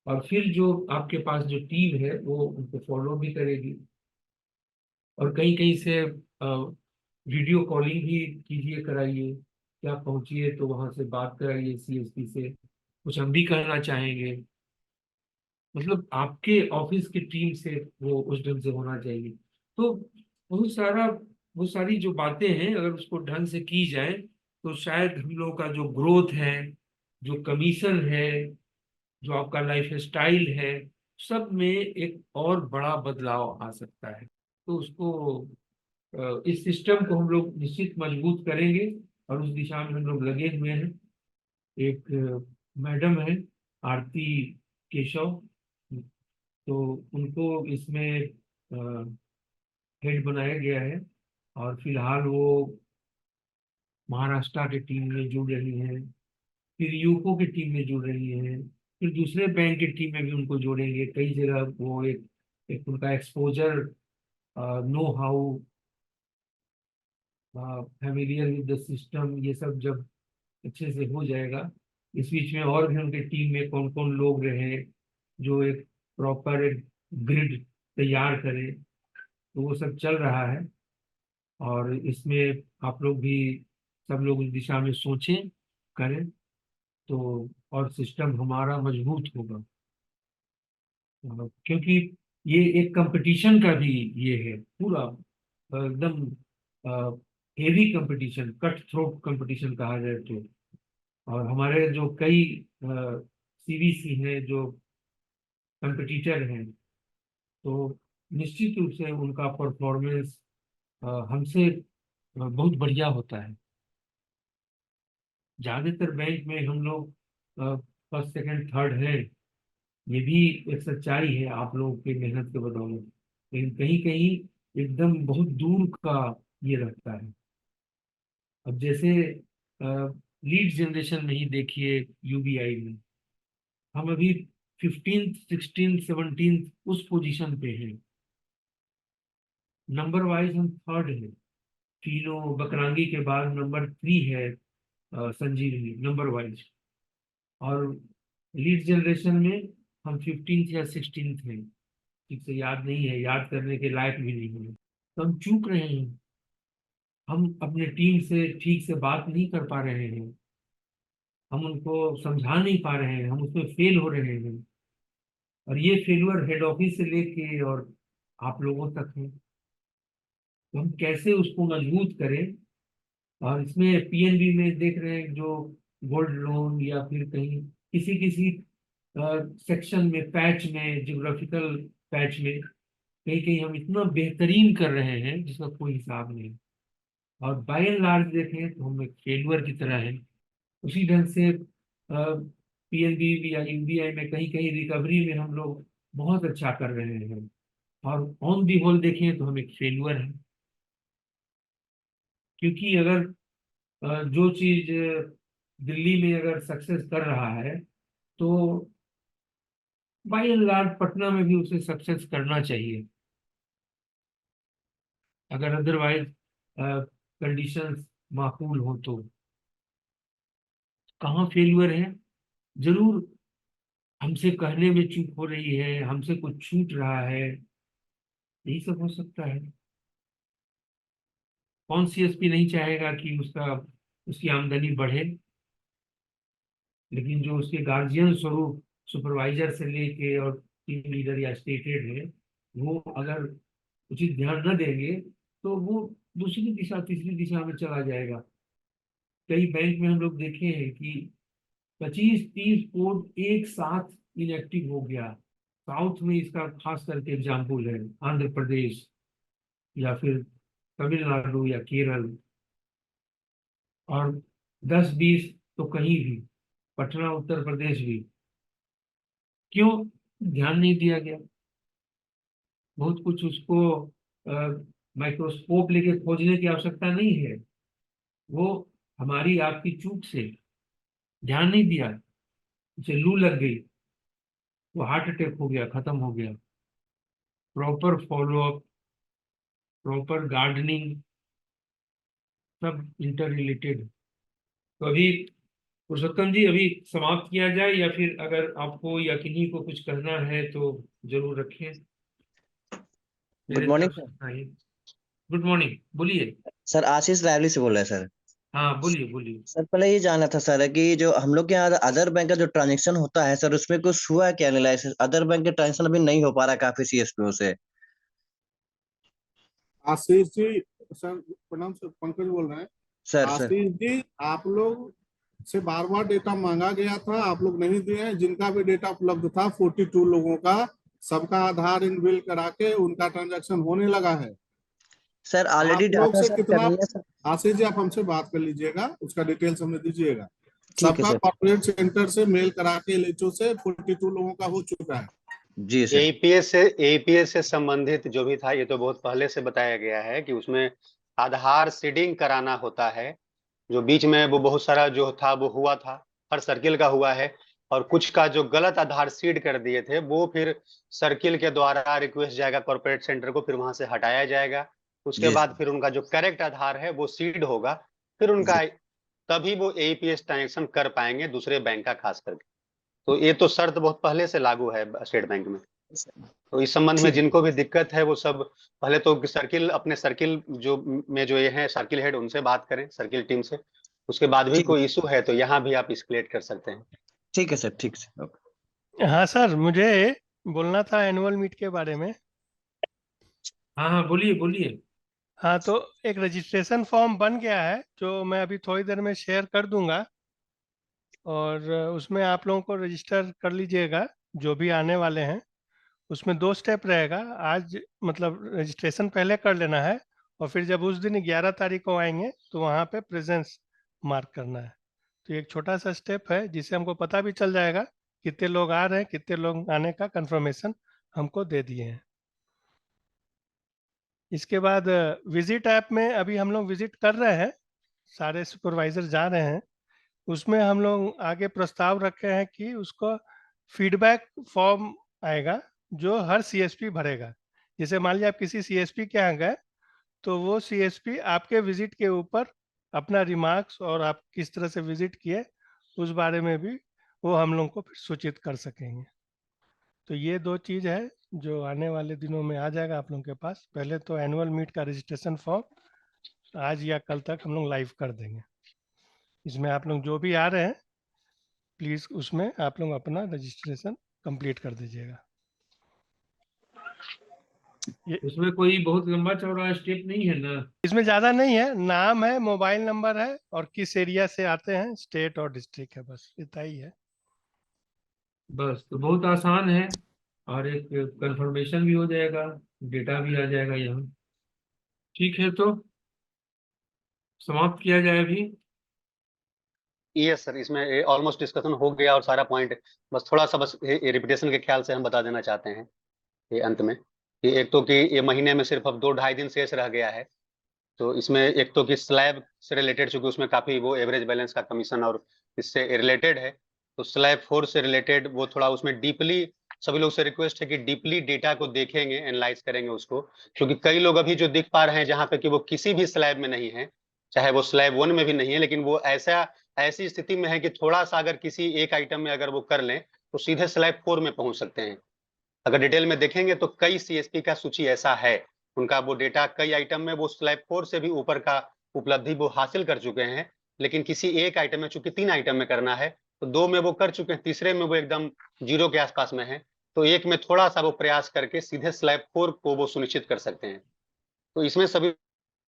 और फिर जो आपके पास जो टीम है वो उनको फॉलो भी करेगी। और कहीं कहीं से वीडियो कॉलिंग भी कीजिए, कराइए, क्या पहुंचिए तो वहां से बात कराइए सीएसपी से, कुछ हम भी कहना चाहेंगे। मतलब आपके ऑफिस की टीम से वो उस ढंग से होना चाहिए। तो बहुत सारी जो बातें हैं, अगर उसको ढंग से की जाए, तो शायद हम लोग का जो ग्रोथ है, जो कमीशन है, जो आपका लाइफ स्टाइल है, सब में एक और बड़ा बदलाव आ सकता है। तो उसको इस सिस्टम को हम लोग निश्चित मजबूत करेंगे, और उस दिशा में हम लोग लगे हुए हैं। एक मैडम है, आरती केशव, तो उनको इसमें हेड बनाया गया है। और फिलहाल वो महाराष्ट्र के टीम में जुड़ रही हैं, फिर यूको की टीम में जुड़ रही हैं, फिर दूसरे बैंक की टीम में भी उनको जोड़ेंगे। कई जगह वो एक उनका exposure, know how, familiar with the system, ये सब जब अच्छे से हो जाएगा, इस बीच में और भी उनके टीम में कौन कौन लोग रहे जो एक प्रॉपर एक ग्रिड तैयार करें, तो वो सब चल रहा है। और इसमें आप लोग भी, सब लोग उस दिशा में सोचें, करें, तो और सिस्टम हमारा मजबूत होगा। क्योंकि ये एक कंपटीशन का भी ये है पूरा, एकदम heavy competition, cut throat competition कहा जाए तो। और हमारे जो कई सीवीसी हैं जो कंपटीटर हैं, तो निश्चित रूप से उनका परफॉर्मेंस हमसे बहुत बढ़िया होता है। ज्यादातर बैंक में हम लोग फर्स्ट सेकंड थर्ड है, ये भी एक सच्चाई है आप लोगों की मेहनत के बदौलत। लेकिन कहीं कहीं एकदम बहुत दूर का ये रहता है। अब जैसे लीड जनरेशन में ही देखिए, यूबीआई में हम अभी 15th 16th 17th उस पोजीशन पे हैं। नंबर वाइज हम थर्ड हैं, तीनों बकरांगी के बाद नंबर 3 है संजीवनी नंबर वाइज। और लीड जनरेशन में हम 15th या 16th हैं, ठीक से याद नहीं है, याद करने के लायक भी नहीं है। तो हम चूक रहे हैं, हम अपने टीम से ठीक से बात नहीं कर पा रहे हैं, हम उनको समझा नहीं पा रहे हैं, हम उसमें फेल हो रहे हैं। और ये फेलियर हेड ऑफिस से लेके और आप लोगों तक है। तो हम कैसे उसको मजबूत करें। और इसमें पीएनबी में देख रहे हैं जो गोल्ड लोन या फिर कहीं किसी किसी सेक्शन में, पैच में, जियोग्राफिकल पैच में कहीं कहीं हम इतना बेहतरीन कर रहे हैं जिसका कोई हिसाब नहीं। और बाय एंड लार्ज देखें तो हम एक फेलियर की तरह है। उसी ढंग से पीएनबी या यूबीआई में कहीं कहीं रिकवरी में हम लोग बहुत अच्छा कर रहे हैं, और ऑन दी होल देखें तो हम एक फेलियर है। क्योंकि अगर जो चीज दिल्ली में अगर सक्सेस कर रहा है तो बाय एंड लार्ज पटना में भी उसे सक्सेस करना चाहिए। अगर अदरवाइज कंडीशंस माकूल हो तो कहाँ फेलियर है। जरूर हमसे कहने में चूक हो रही है, हमसे कुछ छूट रहा है, यही सब हो सकता है। कौन सीएसपी नहीं चाहेगा कि उसकी आमदनी बढ़े। लेकिन जो उसके गार्जियन स्वरूप सुपरवाइजर से लेके और टीम लीडर या स्टेट हेड है, वो अगर उचित ध्यान न देंगे तो वो दूसरी दिशा तीसरी दिशा में चला जाएगा। कई बैंक में हम लोग देखे हैं कि 25-30 कोड एक साथ इनएक्टिव हो गया। साउथ में इसका खास करके एग्जाम्पल है, आंध्र प्रदेश या फिर तमिलनाडु या केरल। और 10-20 तो कहीं भी, पटना उत्तर प्रदेश भी। क्यों ध्यान नहीं दिया गया। बहुत कुछ उसको माइक्रोस्कोप लेके खोजने की आवश्यकता नहीं है, वो हमारी आपकी चूक से ध्यान नहीं दिया, उसे लू लग गई, वो हार्ट अटैक हो गया, खत्म हो गया। प्रॉपर फॉलोअप, प्रॉपर गार्डनिंग, सब इंटर रिलेटेड। तो अभी पुरुषोत्तम जी अभी समाप्त किया जाए, या फिर अगर आपको या किन्हीं को कुछ कहना है तो जरूर रखें। गुड मेरे मॉर्निंग तरफ से सर। इतना ही। गुड मॉर्निंग, बोलिए। सर आशीष लाइवली से बोल रहे हैं सर। हाँ बोलिए बोलिए। सर पहले ये जानना था सर कि जो हम लोग के यहाँ अदर बैंक का जो ट्रांजेक्शन होता है सर, उसमें कुछ हुआ है क्या एनालिसिस? अदर बैंक के ट्रांजेक्शन अभी नहीं हो पा रहा काफी सीएसपीओ से। आशीष जी, सर प्रणाम सर, पंकज बोल रहे हैं। सर आशीष जी, आप लोग से बार बार डेटा मांगा गया था, आप लोग नहीं दिए हैं। जिनका भी डेटा उपलब्ध था 42 लोगों का, सबका आधार इनबिल करा के उनका ट्रांजैक्शन होने लगा है। सर ऑलरेडी आप लोग डाटा से सर कितना, करनी है सर। आशीष जी आप हमसे बात कर लीजिएगा, उसका डिटेल्स हमें दीजिएगा। ठीक है सबका सर। कॉर्पोरेट सेंटर से मेल करा के एलएचओ से 42 लोगों का हो चुका है। जी सर। एपीएस से संबंधित जो भी था, ये तो बहुत पहले से बताया गया है कि उसमें आधार सीडिंग कराना होता है। जो बीच में वो बहुत सारा जो था वो हुआ था, हर सर्किल का हुआ है। और कुछ का जो गलत आधार सीड कर दिए थे वो फिर सर्किल के द्वारा रिक्वेस्ट जाएगा कॉर्पोरेट सेंटर को, फिर वहां से हटाया जाएगा। उसके जी बाद सर। फिर उनका जो करेक्ट आधार है वो सीड होगा, फिर उनका, जी तभी वो एपीएस ट्रांजेक्शन कर पाएंगे दूसरे बैंक का खास करके। तो ये तो शर्त बहुत पहले से लागू है स्टेट बैंक में। तो इस संबंध में ठीक है। जिनको भी दिक्कत है वो सब पहले तो सर्किल, अपने सर्किल जो में जो ये है सर्किल हेड, उनसे बात करें, सर्किल टीम से। उसके बाद भी ठीक है। कोई इशू है तो यहाँ भी आप एस्केलेट कर सकते हैं। ठीक है सर। ठीक है ओके। हाँ सर, मुझे बोलना था एनुअल मीट के बारे में। हाँ हाँ बोलिए बोलिए। हाँ, तो एक रजिस्ट्रेशन फॉर्म बन गया है जो मैं अभी थोड़ी देर में शेयर कर दूंगा, और उसमें आप लोगों को रजिस्टर कर लीजिएगा जो भी आने वाले हैं। उसमें 2 स्टेप रहेगा। आज मतलब रजिस्ट्रेशन पहले कर लेना है, और फिर जब उस दिन 11 तारीख को आएंगे तो वहाँ पे प्रेजेंस मार्क करना है। तो एक छोटा सा स्टेप है जिससे हमको पता भी चल जाएगा कितने लोग आ रहे हैं, कितने लोग आने का कंफर्मेशन हमको दे दिए हैं। इसके बाद विजिट ऐप में अभी हम लोग विजिट कर रहे हैं, सारे सुपरवाइजर जा रहे हैं। उसमें हम लोग आगे प्रस्ताव रखे हैं कि उसको फीडबैक फॉर्म आएगा जो हर सीएसपी भरेगा, जैसे मान लीजिए आप किसी सीएसपी के यहाँ गए, तो वो सीएसपी आपके विजिट के ऊपर अपना रिमार्क्स और आप किस तरह से विजिट किए उस बारे में भी वो हम लोग को फिर सूचित कर सकेंगे। तो ये 2 चीज़ है जो आने वाले दिनों में आ जाएगा आप लोगों के पास। पहले तो एनुअल मीट का रजिस्ट्रेशन फॉर्म आज या कल तक हम लोग लाइव कर देंगे। इसमें आप लोग जो भी आ रहे हैं प्लीज़ उसमें आप लोग अपना रजिस्ट्रेशन कंप्लीट कर दीजिएगा। उसमें कोई बहुत लंबा चौड़ा स्टेप नहीं है ना? इसमें ज़्यादा नहीं है, नाम है, मोबाइल नंबर है और किस एरिया से आते हैं, स्टेट और डिस्ट्रिक्ट है, बस इतना ही है। बस तो बहुत आसान है और एक कंफर्मेशन भी हो जाएगा, डेटा भी आ जाएगा यहाँ। ठीक है, तो समाप्त किया जाए अभी। यस सर, इसमें ऑलमोस्ट डिस्कशन हो गया और सारा पॉइंट, बस थोड़ा सा बस रिपीटेशन के ख्याल से हम बता देना चाहते हैं ये अंत में कि एक तो कि ये महीने में सिर्फ अब 2-2.5 दिन शेष रह गया है। तो इसमें एक तो कि स्लैब से रिलेटेड, चूंकि उसमें काफी वो एवरेज बैलेंस का कमीशन और इससे रिलेटेड है, तो स्लैब 4 से रिलेटेड वो थोड़ा उसमें डीपली सभी लोग से रिक्वेस्ट है कि डीपली डेटा को देखेंगे, एनालाइज करेंगे उसको, क्योंकि कई लोग अभी जो दिख पा रहे हैं जहां पे कि वो किसी भी स्लैब में नहीं है, चाहे वो स्लैब 1 में भी नहीं है, लेकिन वो ऐसी स्थिति में है कि थोड़ा सा अगर किसी एक आइटम में अगर वो कर लें तो सीधे स्लैब 4 में पहुंच सकते हैं। अगर डिटेल में देखेंगे तो कई सीएसपी का सूची ऐसा है, उनका वो डेटा कई आइटम में वो स्लैब 4 से भी ऊपर का उपलब्धि वो हासिल कर चुके हैं, लेकिन किसी एक आइटम में, चूंकि 3 आइटम में करना है तो 2 में वो कर चुके हैं, तीसरे में वो एकदम 0 के आसपास में है, तो एक में थोड़ा सा वो प्रयास करके सीधे स्लैब 4 को वो सुनिश्चित कर सकते हैं। तो इसमें सभी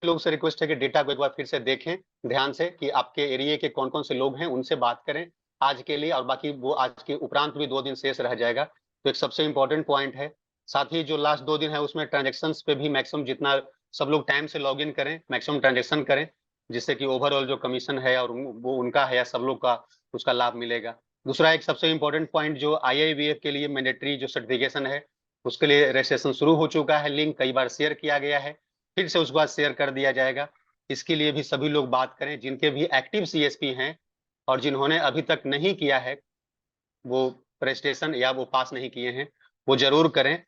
लोग से रिक्वेस्ट है कि डेटा को एक बार फिर से देखें ध्यान से कि आपके एरिया के कौन कौन से लोग हैं, उनसे बात करें आज के लिए, और बाकी वो आज के उपरांत भी 2 दिन शेष रह जाएगा, तो एक सबसे इंपॉर्टेंट पॉइंट है। साथ ही जो लास्ट 2 दिन है उसमें ट्रांजेक्शन्स पे भी मैक्सिमम जितना सब लोग टाइम से लॉग इन करें, मैक्सिमम ट्रांजेक्शन करें, जिससे कि ओवरऑल जो कमीशन है और वो उनका है या सब लोग का उसका लाभ मिलेगा। दूसरा एक सबसे इंपॉर्टेंट पॉइंट, जो IIBF के लिए मैंडेटरी जो सर्टिफिकेशन है उसके लिए रजिस्ट्रेशन शुरू हो चुका है, लिंक कई बार शेयर किया गया है, फिर से उसके बाद शेयर कर दिया जाएगा। इसके लिए भी सभी लोग बात करें, जिनके भी एक्टिव सीएसपी हैं और जिन्होंने अभी तक नहीं किया है वो रजिस्ट्रेशन या वो पास नहीं किए हैं, वो जरूर करें।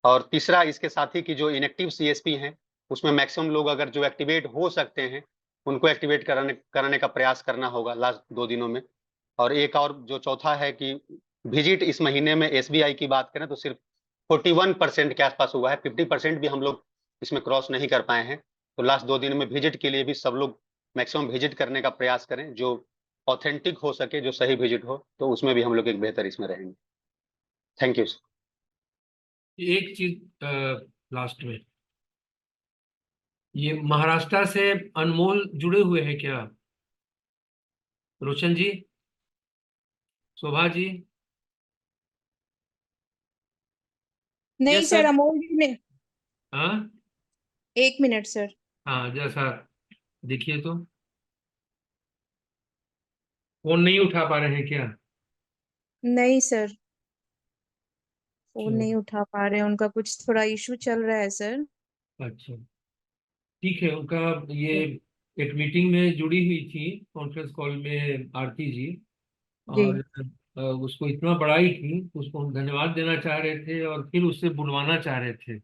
और तीसरा इसके साथ ही कि जो इनएक्टिव सीएसपी हैं उसमें मैक्सिमम लोग अगर जो एक्टिवेट हो सकते हैं उनको एक्टिवेट कराने का प्रयास करना होगा लास्ट 2 दिनों में। और एक और जो चौथा है कि विजिट इस महीने में SBI की बात करें तो सिर्फ 41% के आसपास हुआ है, 50% भी हम लोग इसमें क्रॉस नहीं कर पाए हैं। तो लास्ट 2 दिन में विजिट के लिए भी सब लोग मैक्सिमम विजिट करने का प्रयास करें, जो ऑथेंटिक हो सके, जो सही विजिट हो, तो उसमें भी हम लोग एक बेहतर इसमें रहेंगे। Thank you. एक चीज लास्ट में, ये महाराष्ट्र से अनमोल जुड़े हुए हैं क्या? रोशन जी, शोभा जी? नहीं यस सर, सर। अमोल जी ने। हाँ 1 मिनट सर। हाँ, जैसा देखिए तो फोन नहीं उठा पा रहे हैं क्या? नहीं सर, फोन चलो, नहीं उठा पा रहे हैं, उनका कुछ थोड़ा इशू चल रहा है सर। अच्छा ठीक है। उनका ये एक मीटिंग में जुड़ी हुई थी, कॉन्फ्रेंस कॉल में आरती जी, जी और उसको इतना बड़ाई थी, उसको हम धन्यवाद देना चाह रहे थे और फिर उससे बुलवाना चाह रहे थे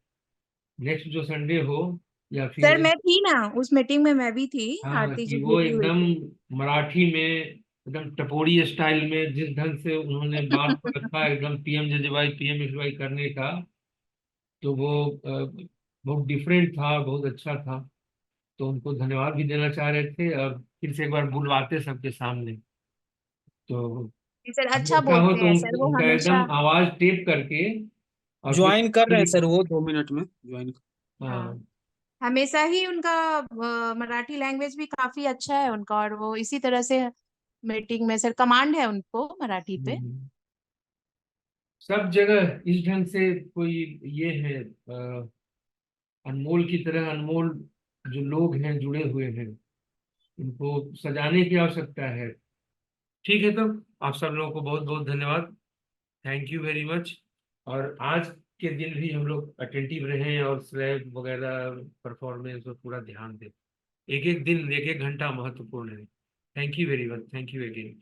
नेक्स्ट जो संडे हो, या सर, फिर मैं थी ना उस मीटिंग में, मैं भी थी, हाँ, आरती कि जी वो जुड़ी हुई एकदम थी। मराठी में एकदम टपोरी स्टाइल में जिस ढंग से उन्होंने बात को रखा, एकदम PMJJY PMSY करने का, तो वो बहुत डिफरेंट था, बहुत अच्छा था। तो उनको धन्यवाद भी देना चाह रहे थे और फिर से एक बार बुलवाते सबके सामने, तो जी सर, अगर अच्छा ऐसा हो बोलते तो हैं सर वो उनका हमेशा। एकदम आवाज टेप करके और फिर ज्वाइन कर रहे हैं सर, वो 2 मिनट में ज्वाइन। हाँ, हाँ। हमेशा ही उनका मराठी लैंग्वेज भी काफी अच्छा है उनका, और वो इसी तरह से मीटिंग में सर कमांड है उनको मराठी पे। सब जगह इस ढंग से कोई ये है, अनमोल की तरह अनमोल जो लोग हैं जुड़े हुए हैं, इनको सजाने की आवश्यकता है। ठीक है, तो आप सब लोगों को बहुत बहुत धन्यवाद, थैंक यू वेरी मच। और आज के दिन भी हम लोग अटेंटिव रहे और स्लैब वगैरह परफॉर्मेंस पर पूरा ध्यान दें। एक एक दिन, एक एक घंटा महत्वपूर्ण है। Thank you very much, thank you again.